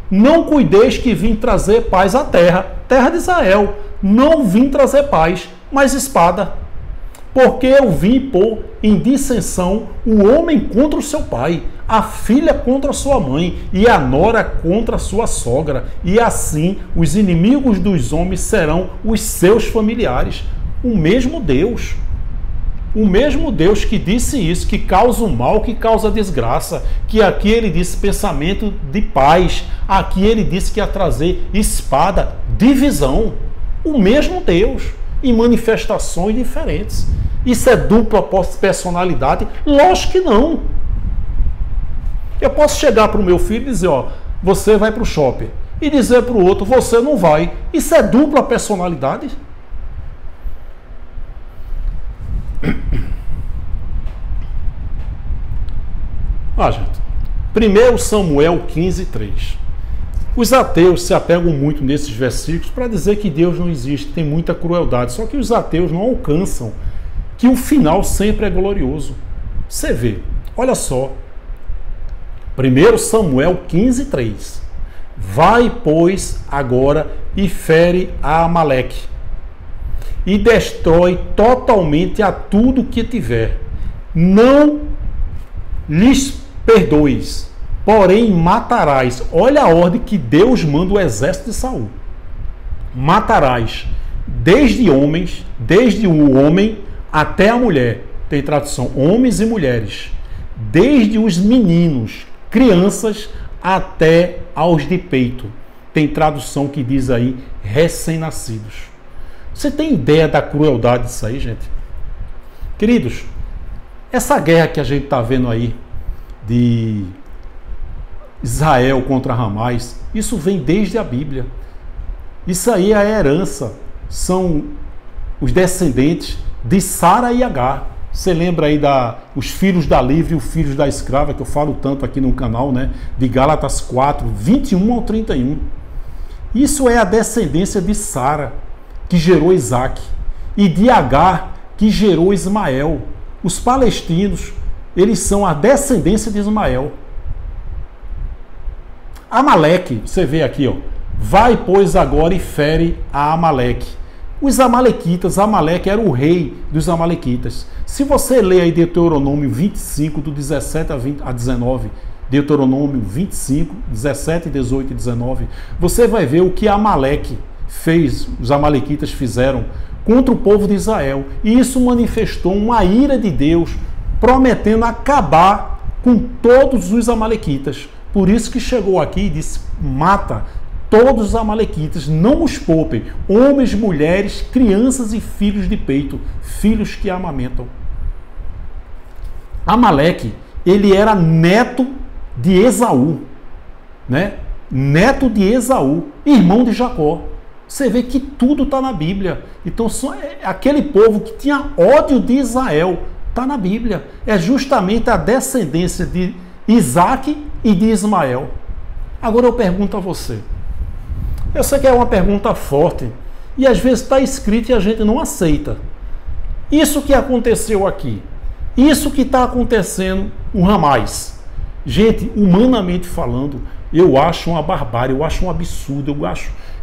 Não cuideis que vim trazer paz à terra, terra de Israel. Não vim trazer paz, mas espada. Porque eu vim pôr em dissensão o homem contra o seu pai, a filha contra a sua mãe e a nora contra a sua sogra. E assim os inimigos dos homens serão os seus familiares. O mesmo Deus que disse isso, que causa o mal, que causa a desgraça, que aqui ele disse pensamento de paz, aqui ele disse que ia trazer espada, divisão. O mesmo Deus, em manifestações diferentes. Isso é dupla personalidade? Lógico que não. Eu posso chegar para o meu filho e dizer, você vai para o shopping, e dizer para o outro, você não vai. Isso é dupla personalidade? Gente, 1 Samuel 15:3. Os ateus se apegam muito nesses versículos para dizer que Deus não existe, tem muita crueldade. Só que os ateus não alcançam que o final sempre é glorioso. Você vê, olha só, 1 Samuel 15:3. Vai, pois, agora e fere a Amaleque, e destrói totalmente a tudo que tiver. Não lhes perdoes, porém matarás. Olha a ordem que Deus manda o exército de Saul. Matarás desde o homem até a mulher. Tem tradução, homens e mulheres. Desde os meninos, crianças, até aos de peito. Tem tradução que diz aí, recém-nascidos. Você tem ideia da crueldade disso aí, gente? Queridos, essa guerra que a gente está vendo aí, de Israel contra Hamas, isso vem desde a Bíblia. Isso aí é a herança, são os descendentes de Sara e Agar. Você lembra aí os filhos da livre e os filhos da escrava, que eu falo tanto aqui no canal, né? De Gálatas 4, 21 ao 31. Isso é a descendência de Sara, que gerou Isaac, e de Agar, que gerou Ismael. Os palestinos, eles são a descendência de Ismael. Amaleque, você vê aqui, ó. Vai, pois, agora e fere a Amaleque. Os amalequitas, Amaleque era o rei dos amalequitas. Se você ler aí Deuteronômio 25, do 17 a 19, Deuteronômio 25, 17, 18 e 19, você vai ver o que Amaleque fez, os amalequitas fizeram contra o povo de Israel. E isso manifestou uma ira de Deus, prometendo acabar com todos os amalequitas. Por isso que chegou aqui e disse, mata todos os amalequitas, não os poupem, homens, mulheres, crianças e filhos de peito, filhos que amamentam. Amaleque, ele era neto de Esaú, né? Neto de Esaú, irmão de Jacó. Você vê que tudo está na Bíblia. Então, aquele povo que tinha ódio de Israel está na Bíblia. É justamente a descendência de Isaac e de Ismael. Agora eu pergunto a você. Eu sei que é uma pergunta forte e às vezes está escrito e a gente não aceita. Isso que aconteceu aqui, isso que está acontecendo no Hamas, gente, humanamente falando, eu acho uma barbárie, eu acho um absurdo,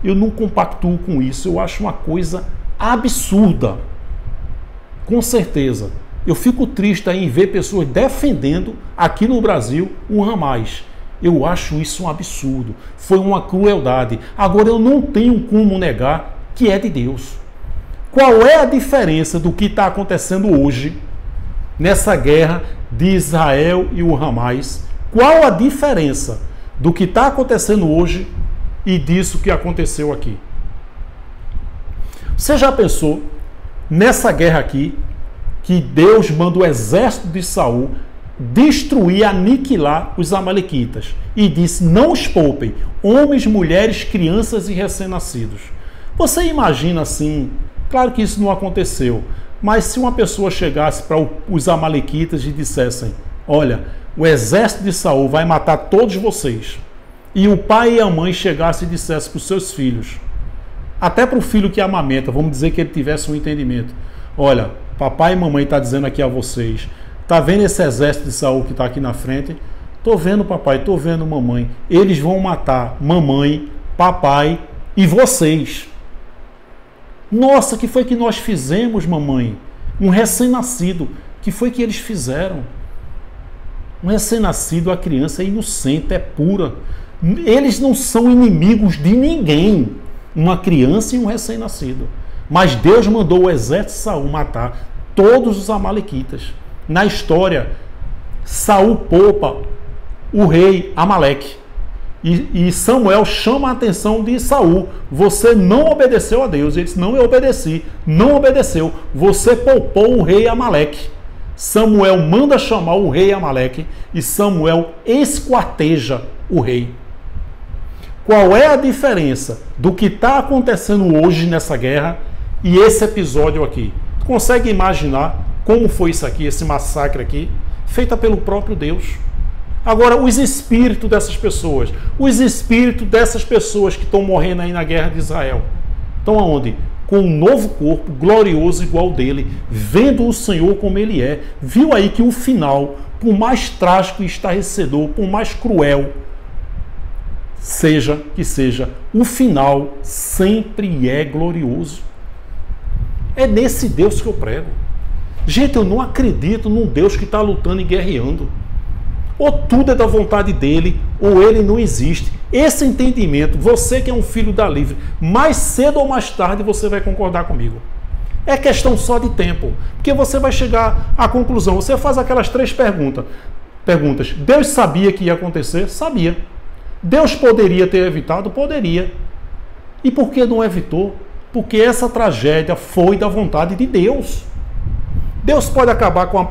eu não compactuo com isso, eu acho uma coisa absurda. Com certeza. Eu fico triste aí em ver pessoas defendendo aqui no Brasil o Hamas. Eu acho isso um absurdo. Foi uma crueldade. Agora eu não tenho como negar que é de Deus. Qual é a diferença do que está acontecendo hoje nessa guerra de Israel e o Hamas? Qual a diferença do que está acontecendo hoje e disso que aconteceu aqui? Você já pensou nessa guerra aqui que Deus manda o exército de Saul destruir, aniquilar os amalequitas e disse, não os poupem, homens, mulheres, crianças e recém-nascidos. Você imagina assim, claro que isso não aconteceu, mas se uma pessoa chegasse para os amalequitas e dissessem, olha, o exército de Saul vai matar todos vocês, e o pai e a mãe chegassem e dissessem para os seus filhos, até para o filho que amamenta, vamos dizer que ele tivesse um entendimento, olha, papai e mamãe está dizendo aqui a vocês, está vendo esse exército de Saul que está aqui na frente? Estou vendo papai, estou vendo mamãe. Eles vão matar mamãe, papai e vocês. Nossa, que foi que nós fizemos, mamãe? Um recém-nascido. Que foi que eles fizeram? Um recém-nascido, a criança é inocente, é pura. Eles não são inimigos de ninguém. Uma criança e um recém-nascido. Mas Deus mandou o exército de Saul matar todos os amalequitas. Na história, Saul poupa o rei Amaleque. E Samuel chama a atenção de Saul. Você não obedeceu a Deus. Ele disse, não, eu obedeci. Não obedeceu. Você poupou o rei Amaleque. Samuel manda chamar o rei Amaleque e Samuel esquarteja o rei. Qual é a diferença do que está acontecendo hoje nessa guerra e esse episódio aqui? Tu consegue imaginar como foi isso aqui, esse massacre aqui, feita pelo próprio Deus? Agora, os espíritos dessas pessoas que estão morrendo aí na guerra de Israel, estão aonde? Com um novo corpo, glorioso igual dele, vendo o Senhor como ele é. Viu aí que o final, por mais trágico e estarrecedor, por mais cruel que seja, o final sempre é glorioso. É nesse Deus que eu prego. Gente, eu não acredito num Deus que está lutando e guerreando. ou tudo é da vontade dele, ou ele não existe. Esse entendimento, você que é um filho da livre, mais cedo ou mais tarde você vai concordar comigo. É questão só de tempo, porque você vai chegar à conclusão. Você faz aquelas 3 perguntas. Deus sabia que ia acontecer? Sabia. Deus poderia ter evitado? Poderia. E por que não evitou? Porque essa tragédia foi da vontade de Deus. Deus pode acabar com a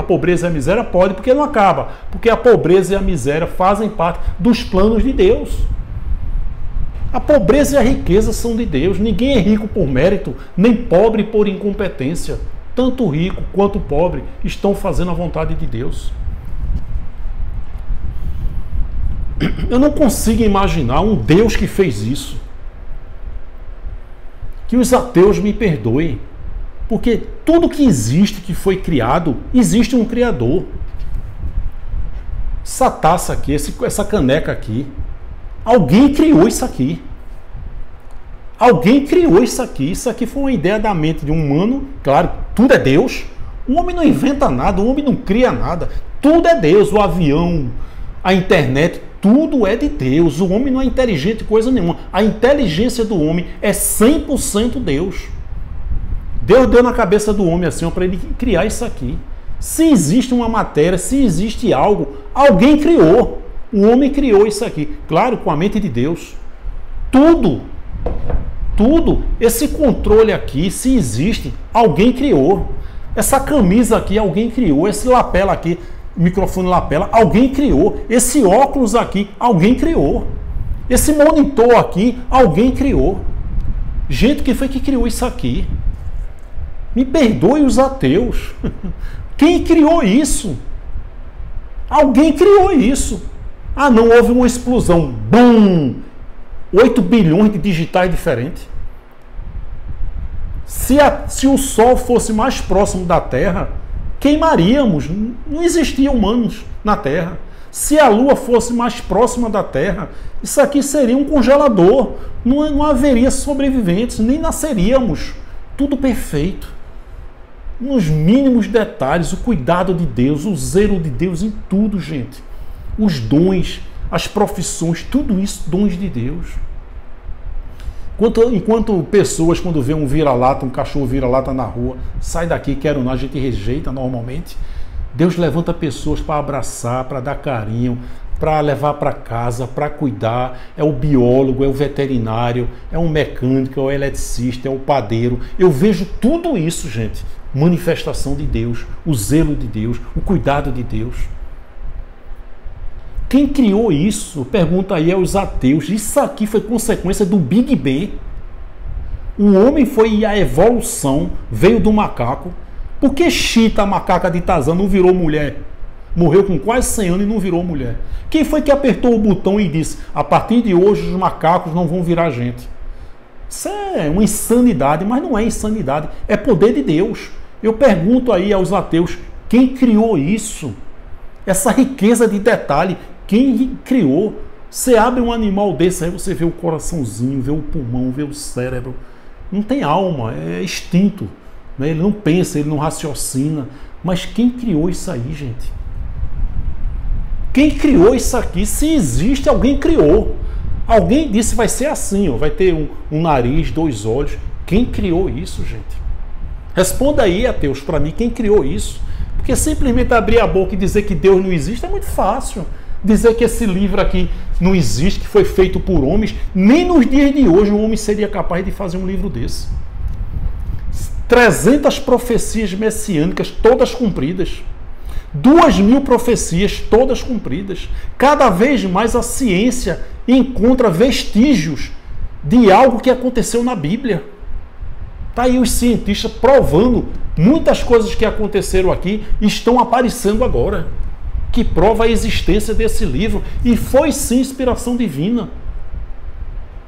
pobreza e a miséria? Pode, porque não acaba. Porque a pobreza e a miséria fazem parte dos planos de Deus. A pobreza e a riqueza são de Deus. Ninguém é rico por mérito, nem pobre por incompetência. Tanto o rico quanto o pobre estão fazendo a vontade de Deus. Eu não consigo imaginar um Deus que fez isso. Que os ateus me perdoem. Porque tudo que existe, que foi criado, existe um Criador. Essa taça aqui, essa caneca aqui, alguém criou isso aqui. Alguém criou isso aqui. Isso aqui foi uma ideia da mente de um humano. Claro, tudo é Deus. O homem não inventa nada, o homem não cria nada. Tudo é Deus. O avião, a internet, tudo é de Deus. O homem não é inteligente coisa nenhuma. A inteligência do homem é 100% Deus. Deus deu na cabeça do homem assim, para ele criar isso aqui. Se existe uma matéria, se existe algo, alguém criou. O homem criou isso aqui. Claro, com a mente de Deus. Tudo, esse controle aqui, se existe, alguém criou. Essa camisa aqui, alguém criou. Esse lapela aqui, microfone lapela, alguém criou. Esse óculos aqui, alguém criou. Esse monitor aqui, alguém criou. Gente, quem foi que criou isso aqui? Me perdoe os ateus. Quem criou isso? Alguém criou isso. Ah, não, houve uma explosão. Bum! 8 bilhões de digitais diferentes. Se o Sol fosse mais próximo da Terra, queimaríamos. Não existiam humanos na Terra. Se a Lua fosse mais próxima da Terra, isso aqui seria um congelador. Não haveria sobreviventes, nem nasceríamos. Tudo perfeito. Nos mínimos detalhes, o cuidado de Deus, o zelo de Deus em tudo, gente. Os dons, as profissões, tudo isso, dons de Deus. Enquanto pessoas, quando vê um vira-lata, um cachorro vira-lata na rua, sai daqui, quero não, a gente rejeita normalmente. Deus levanta pessoas para abraçar, para dar carinho, para levar para casa, para cuidar. É o biólogo, é o veterinário, é o mecânico, é o eletricista, é o padeiro. Eu vejo tudo isso, gente. Manifestação de Deus, o zelo de Deus, o cuidado de Deus. Quem criou isso? Pergunta aí aos ateus. Isso aqui foi consequência do Big Bang. O homem foi a evolução, veio do macaco. Por que Chita, a macaca de Tarzan, não virou mulher? Morreu com quase 100 anos e não virou mulher. Quem foi que apertou o botão e disse: a partir de hoje os macacos não vão virar gente? Isso é uma insanidade, mas não é insanidade, é poder de Deus. Eu pergunto aí aos ateus, quem criou isso? Essa riqueza de detalhe, quem criou? Você abre um animal desse, aí você vê o coraçãozinho, vê o pulmão, vê o cérebro. Não tem alma, é instinto. Né? Ele não pensa, ele não raciocina. Mas quem criou isso aí, gente? Quem criou isso aqui? Se existe, alguém criou. Alguém disse vai ser assim, ó, vai ter um nariz, 2 olhos. Quem criou isso, gente? Responda aí, ateus, para mim, quem criou isso? Porque simplesmente abrir a boca e dizer que Deus não existe é muito fácil. Dizer que esse livro aqui não existe, que foi feito por homens, nem nos dias de hoje um homem seria capaz de fazer um livro desse. 300 profecias messiânicas, todas cumpridas. 2.000 profecias, todas cumpridas. Cada vez mais a ciência encontra vestígios de algo que aconteceu na Bíblia. Está aí os cientistas provando muitas coisas que aconteceram aqui estão aparecendo agora, que prova a existência desse livro. E foi sim inspiração divina.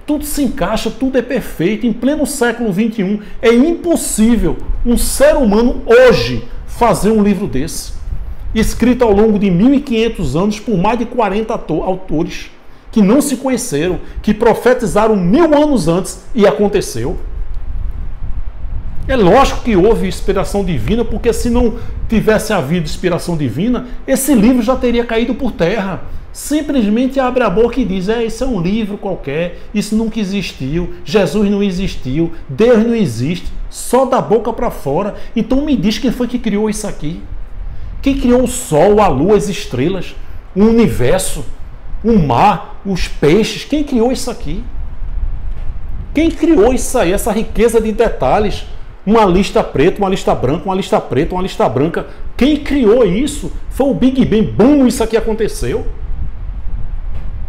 Tudo se encaixa, tudo é perfeito. Em pleno século XXI, é impossível um ser humano hoje fazer um livro desse. Escrito ao longo de 1.500 anos por mais de 40 autores que não se conheceram, que profetizaram 1000 anos antes e aconteceu. É lógico que houve inspiração divina, porque se não tivesse havido inspiração divina, esse livro já teria caído por terra. Simplesmente abre a boca e diz, isso é um livro qualquer, isso nunca existiu, Jesus não existiu, Deus não existe, só da boca para fora. Então me diz quem foi que criou isso aqui. Quem criou o sol, a lua, as estrelas, o universo, o mar, os peixes, quem criou isso aqui? Quem criou isso aí, essa riqueza de detalhes? Uma lista preta, uma lista branca, uma lista preta, uma lista branca. Quem criou isso? Foi o Big Bang. Bum, isso aqui aconteceu.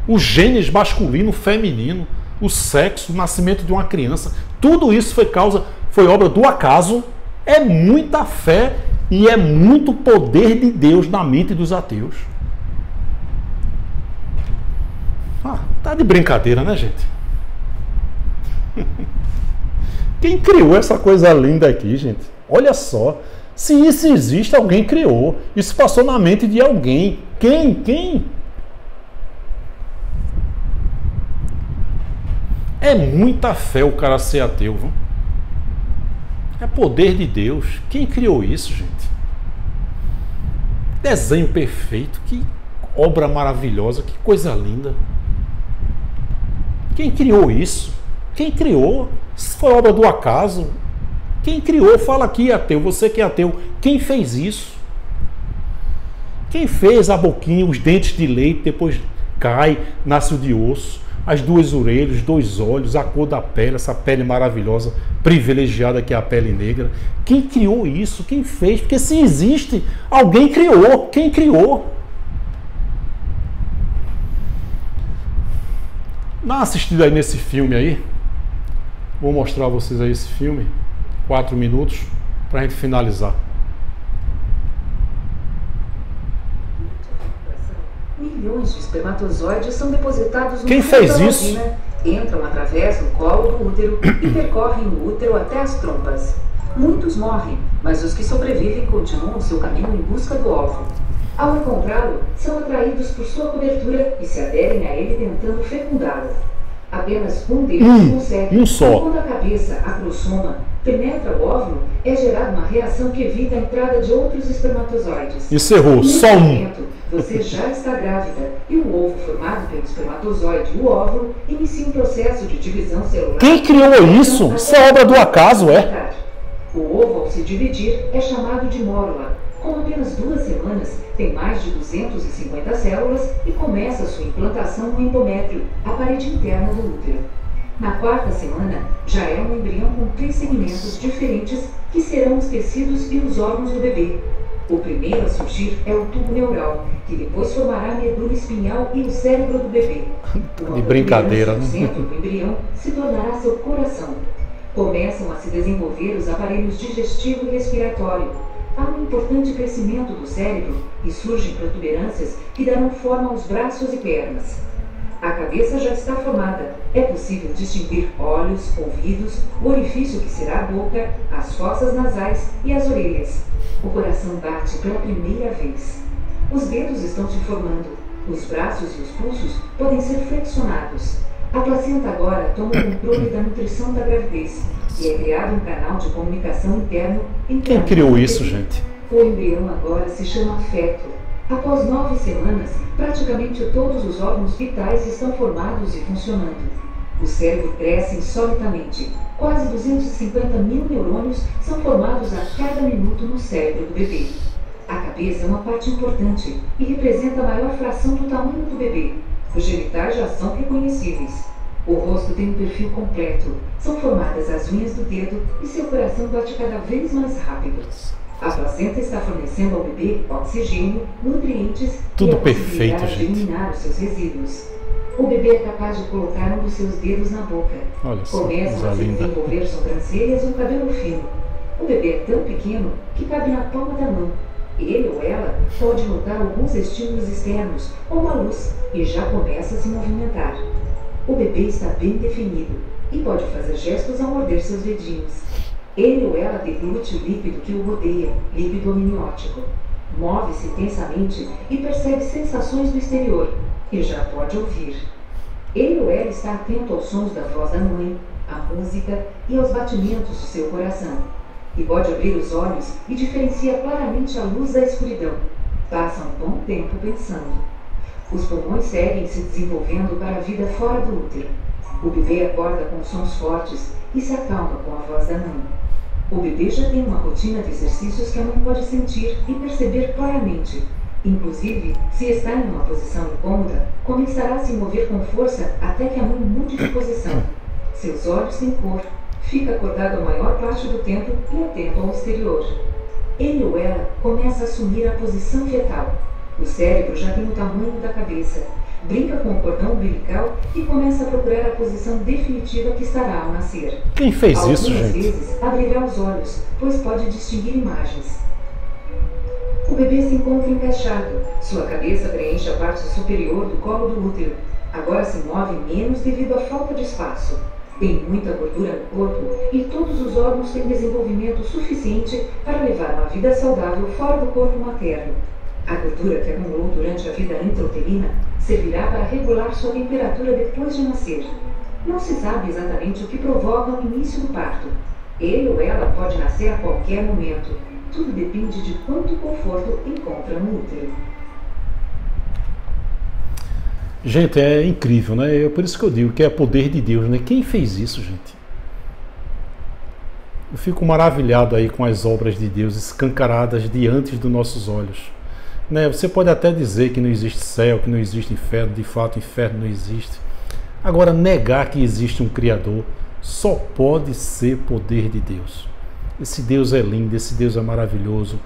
O gênero masculino, feminino, o sexo, o nascimento de uma criança. Tudo isso foi obra do acaso. É muita fé e é muito poder de Deus na mente dos ateus. Tá de brincadeira, né, gente? Quem criou essa coisa linda aqui, gente? Olha só. Se isso existe, alguém criou. Isso passou na mente de alguém. Quem? É muita fé o cara ser ateu, viu? É poder de Deus. Quem criou isso, gente? Desenho perfeito. Que obra maravilhosa. Que coisa linda. Quem criou isso? Quem criou? Se foi obra do acaso. Quem criou? Fala aqui, ateu. Você que é ateu. Quem fez isso? Quem fez a boquinha, os dentes de leite, depois cai, nasce o de osso, as duas orelhas, os dois olhos, a cor da pele, essa pele maravilhosa, privilegiada que é a pele negra. Quem criou isso? Quem fez? Porque se existe, alguém criou. Quem criou? Dá uma assistida aí nesse filme aí. Vou mostrar a vocês aí esse filme. 4 minutos para a gente finalizar. Milhões de espermatozoides são depositados no Quem fez isso? vagina, entram através do colo do útero e percorrem o útero até as trompas. Muitos morrem, mas os que sobrevivem continuam seu caminho em busca do óvulo. Ao encontrá-lo, são atraídos por sua cobertura e se aderem a ele tentando fecundá-lo. Apenas um deles consegue. Um só. Quando a cabeça, a crossoma, penetra o óvulo, é gerada uma reação que evita a entrada de outros espermatozoides. Encerrou, só um. Momento, você já está grávida e o ovo formado pelo espermatozoide e o óvulo inicia um processo de divisão celular. Quem criou isso? Isso é obra do acaso, é? O ovo, ao se dividir, é chamado de mórula. Com apenas 2 semanas, tem mais de 250 células e começa sua implantação no endométrio, a parede interna do útero. Na 4ª semana, já é um embrião com 3 segmentos diferentes que serão os tecidos e os órgãos do bebê. O primeiro a surgir é o tubo neural, que depois formará a medula espinhal e o cérebro do bebê. De brincadeira, no centro do embrião se tornará seu coração. Começam a se desenvolver os aparelhos digestivo e respiratório. Há um importante crescimento do cérebro e surgem protuberâncias que darão forma aos braços e pernas. A cabeça já está formada. É possível distinguir olhos, ouvidos, o orifício que será a boca, as fossas nasais e as orelhas. O coração bate pela primeira vez. Os dedos estão se formando. Os braços e os pulsos podem ser flexionados. A placenta agora toma o controle da nutrição da gravidez e é criado um canal de comunicação interno entre Quem criou isso, gente? O embrião agora se chama feto. Após 9 semanas, praticamente todos os órgãos vitais estão formados e funcionando. O cérebro cresce insolitamente. Quase 250 mil neurônios são formados a cada minuto no cérebro do bebê. A cabeça é uma parte importante e representa a maior fração do tamanho do bebê. Os genitais já são reconhecíveis. O rosto tem um perfil completo. São formadas as unhas do dedo e seu coração bate cada vez mais rápido. A placenta está fornecendo ao bebê oxigênio, nutrientes Tudo e a perfeito, possibilidade de gente. eliminar os seus resíduos. O bebê é capaz de colocar um dos seus dedos na boca. Olha só, Começam coisa a se linda. desenvolver sobrancelhas e um cabelo fino. O bebê é tão pequeno que cabe na palma da mão. Ele ou ela pode notar alguns estímulos externos, como a luz, e já começa a se movimentar. O bebê está bem definido e pode fazer gestos ao morder seus dedinhos. Ele ou ela deglute o líquido que o rodeia, líquido amniótico. Move-se intensamente e percebe sensações do exterior, e já pode ouvir. Ele ou ela está atento aos sons da voz da mãe, à música e aos batimentos do seu coração. e pode abrir os olhos e diferencia claramente a luz da escuridão. Passa um bom tempo pensando. Os pulmões seguem se desenvolvendo para a vida fora do útero. O bebê acorda com sons fortes e se acalma com a voz da mãe. O bebê já tem uma rotina de exercícios que a mãe pode sentir e perceber claramente. Inclusive, se está em uma posição incômoda, começará a se mover com força até que a mãe mude de posição. Seus olhos têm cor. Fica acordado a maior parte do tempo e atento ao exterior. Ele ou ela começa a assumir a posição fetal. O cérebro já tem o tamanho da cabeça. Brinca com o cordão umbilical e começa a procurar a posição definitiva que estará ao nascer. Quem fez Algumas isso, gente? Algumas vezes abrirá os olhos, pois pode distinguir imagens. O bebê se encontra encaixado. Sua cabeça preenche a parte superior do colo do útero. Agora se move menos devido à falta de espaço. Tem muita gordura no corpo e todos os órgãos têm desenvolvimento suficiente para levar uma vida saudável fora do corpo materno. A gordura que acumulou durante a vida intrauterina servirá para regular sua temperatura depois de nascer. Não se sabe exatamente o que provoca o início do parto. Ele ou ela pode nascer a qualquer momento. Tudo depende de quanto conforto encontra no útero. Gente, é incrível, né? É por isso que eu digo que é poder de Deus, né? Quem fez isso, gente? Eu fico maravilhado aí com as obras de Deus escancaradas diante dos nossos olhos. Né? Você pode até dizer que não existe céu, que não existe inferno, de fato o inferno não existe. Agora, negar que existe um Criador só pode ser poder de Deus. Esse Deus é lindo, esse Deus é maravilhoso.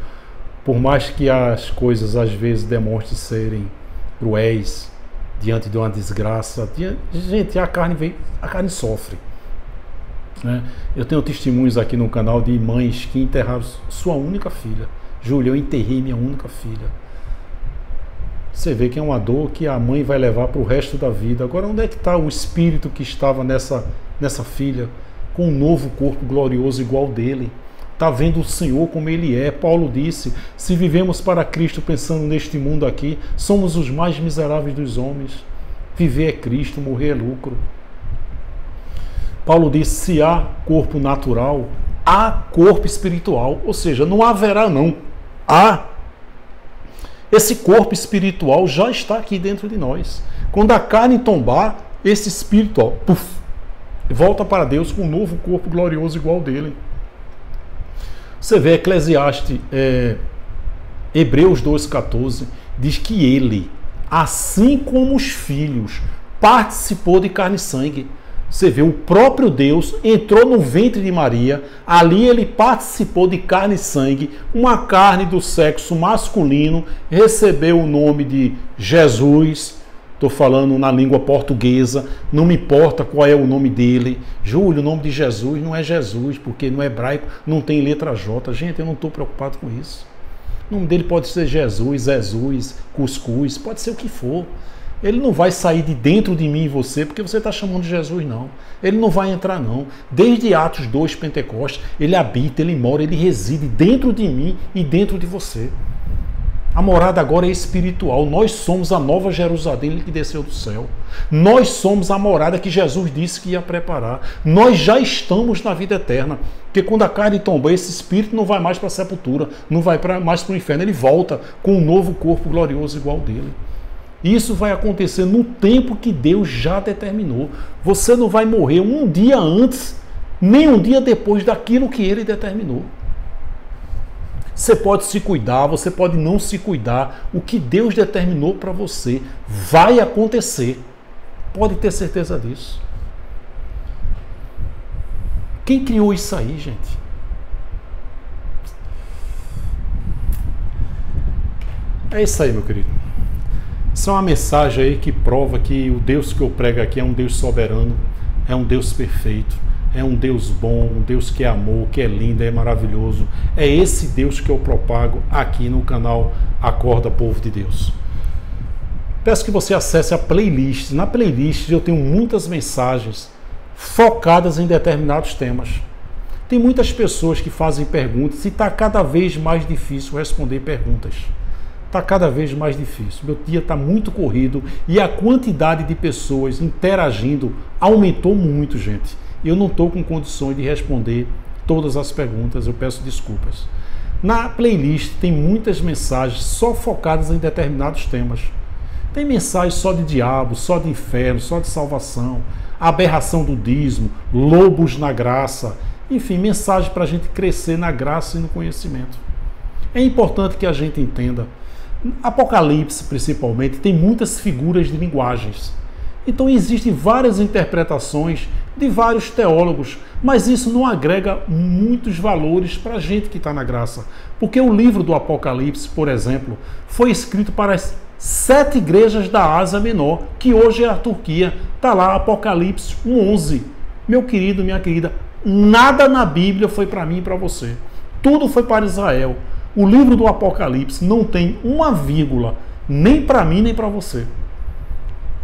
Por mais que as coisas às vezes demonstrem serem cruéis, diante de uma desgraça, gente, a carne sofre. Né? Eu tenho testemunhos aqui no canal de mães que enterraram sua única filha. Júlia, eu enterrei minha única filha. Você vê que é uma dor que a mãe vai levar para o resto da vida. Agora, onde é que está o espírito que estava nessa filha, com um novo corpo glorioso igual dele? Está vendo o Senhor como Ele é. Paulo disse, se vivemos para Cristo pensando neste mundo aqui, somos os mais miseráveis dos homens. Viver é Cristo, morrer é lucro. Paulo disse, se há corpo natural, há corpo espiritual. Ou seja, não haverá não. Há. Esse corpo espiritual já está aqui dentro de nós. Quando a carne tombar, esse espírito volta para Deus com um novo corpo glorioso igual dele. Você vê Eclesiastes, Hebreus 2,14, diz que ele, assim como os filhos, participou de carne e sangue. Você vê, o próprio Deus entrou no ventre de Maria, ali ele participou de carne e sangue, uma carne do sexo masculino, recebeu o nome de Jesus. Estou falando na língua portuguesa, não me importa qual é o nome dele. Júlio, o nome de Jesus não é Jesus, porque no hebraico não tem letra J. Gente, eu não estou preocupado com isso. O nome dele pode ser Jesus, Cuscuz, pode ser o que for. Ele não vai sair de dentro de mim e você, porque você está chamando de Jesus, não. Ele não vai entrar, não. Desde Atos 2, Pentecostes, ele habita, ele mora, ele reside dentro de mim e dentro de você. A morada agora é espiritual. Nós somos a nova Jerusalém que desceu do céu. Nós somos a morada que Jesus disse que ia preparar. Nós já estamos na vida eterna. Porque quando a carne tomba, esse espírito não vai mais para a sepultura, não vai mais para o inferno. Ele volta com um novo corpo glorioso igual dele. Isso vai acontecer no tempo que Deus já determinou. Você não vai morrer um dia antes, nem um dia depois daquilo que ele determinou. Você pode se cuidar, você pode não se cuidar. O que Deus determinou para você vai acontecer. Pode ter certeza disso. Quem criou isso aí, gente? É isso aí, meu querido. Isso é uma mensagem aí que prova que o Deus que eu prego aqui é um Deus soberano, é um Deus perfeito. É um Deus bom, um Deus que é amor, que é lindo, é maravilhoso. É esse Deus que eu propago aqui no canal Acorda, Povo de Deus. Peço que você acesse a playlist. Na playlist eu tenho muitas mensagens focadas em determinados temas. Tem muitas pessoas que fazem perguntas e está cada vez mais difícil responder perguntas. Está cada vez mais difícil. Meu dia está muito corrido e a quantidade de pessoas interagindo aumentou muito, gente. Eu não estou com condições de responder todas as perguntas, eu peço desculpas. Na playlist tem muitas mensagens só focadas em determinados temas. Tem mensagens só de diabo, só de inferno, só de salvação, aberração do dízimo, lobos na graça, enfim, mensagem para a gente crescer na graça e no conhecimento. É importante que a gente entenda. Apocalipse, principalmente, tem muitas figuras de linguagens. Então existem várias interpretações de vários teólogos, mas isso não agrega muitos valores para a gente que está na graça. Porque o livro do Apocalipse, por exemplo, foi escrito para as 7 igrejas da Ásia Menor, que hoje é a Turquia. Está lá Apocalipse 1:11. Meu querido, minha querida, nada na Bíblia foi para mim e para você. Tudo foi para Israel. O livro do Apocalipse não tem uma vírgula, nem para mim, nem para você.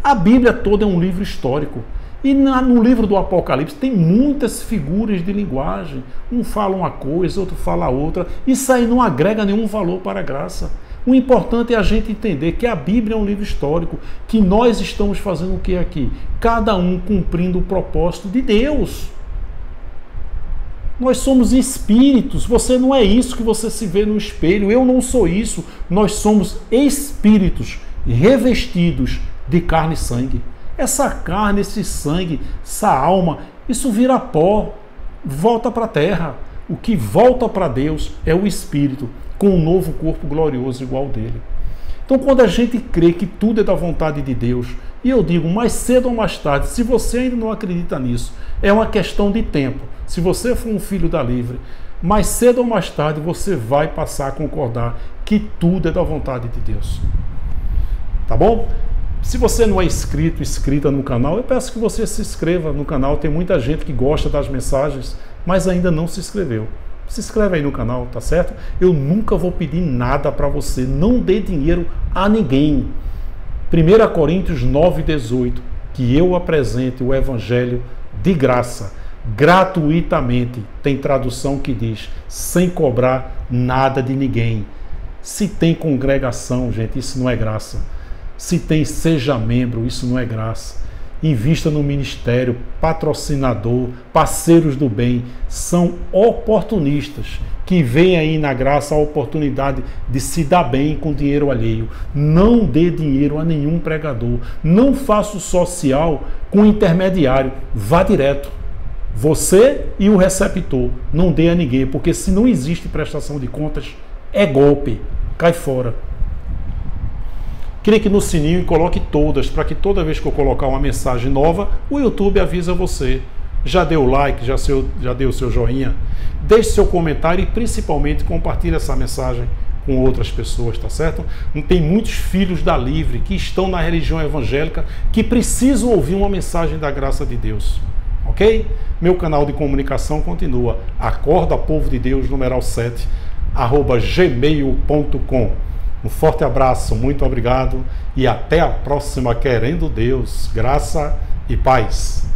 A Bíblia toda é um livro histórico. E no livro do Apocalipse tem muitas figuras de linguagem. Um fala uma coisa, outro fala outra. Isso aí não agrega nenhum valor para a graça. O importante é a gente entender que a Bíblia é um livro histórico, que nós estamos fazendo o que aqui? Cada um cumprindo o propósito de Deus. Nós somos espíritos, você não é isso que você se vê no espelho, eu não sou isso. Nós somos espíritos revestidos de carne e sangue. Essa carne, esse sangue, essa alma, isso vira pó, volta para a terra. O que volta para Deus é o espírito, com um novo corpo glorioso igual dele. Então, quando a gente crê que tudo é da vontade de Deus, e eu digo, mais cedo ou mais tarde, se você ainda não acredita nisso, é uma questão de tempo. Se você for um filho da livre, mais cedo ou mais tarde você vai passar a concordar que tudo é da vontade de Deus. Tá bom? Se você não é inscrita no canal, eu peço que você se inscreva no canal. Tem muita gente que gosta das mensagens, mas ainda não se inscreveu. Se inscreve aí no canal, tá certo? Eu nunca vou pedir nada para você. Não dê dinheiro a ninguém. 1 Coríntios 9:18, que eu apresente o evangelho de graça, gratuitamente. Tem tradução que diz, sem cobrar nada de ninguém. Se tem congregação, gente, isso não é graça. Se tem seja membro, isso não é graça. Invista no ministério, patrocinador, parceiros do bem, são oportunistas que veem aí na graça a oportunidade de se dar bem com dinheiro alheio. Não dê dinheiro a nenhum pregador. Não faça o social com intermediário. Vá direto. Você e o receptor. Não dê a ninguém, porque se não existe prestação de contas, é golpe. Cai fora. Clique no sininho e coloque todas, para que toda vez que eu colocar uma mensagem nova, o YouTube avisa você. Já deu o like, já deu o seu joinha? Deixe seu comentário e principalmente compartilhe essa mensagem com outras pessoas, tá certo? Tem muitos filhos da Livre que estão na religião evangélica que precisam ouvir uma mensagem da graça de Deus. Ok? Meu canal de comunicação continua. Acorda Povo de Deus, numeral 7, @gmail.com. Um forte abraço, muito obrigado e até a próxima, querendo Deus, graça e paz.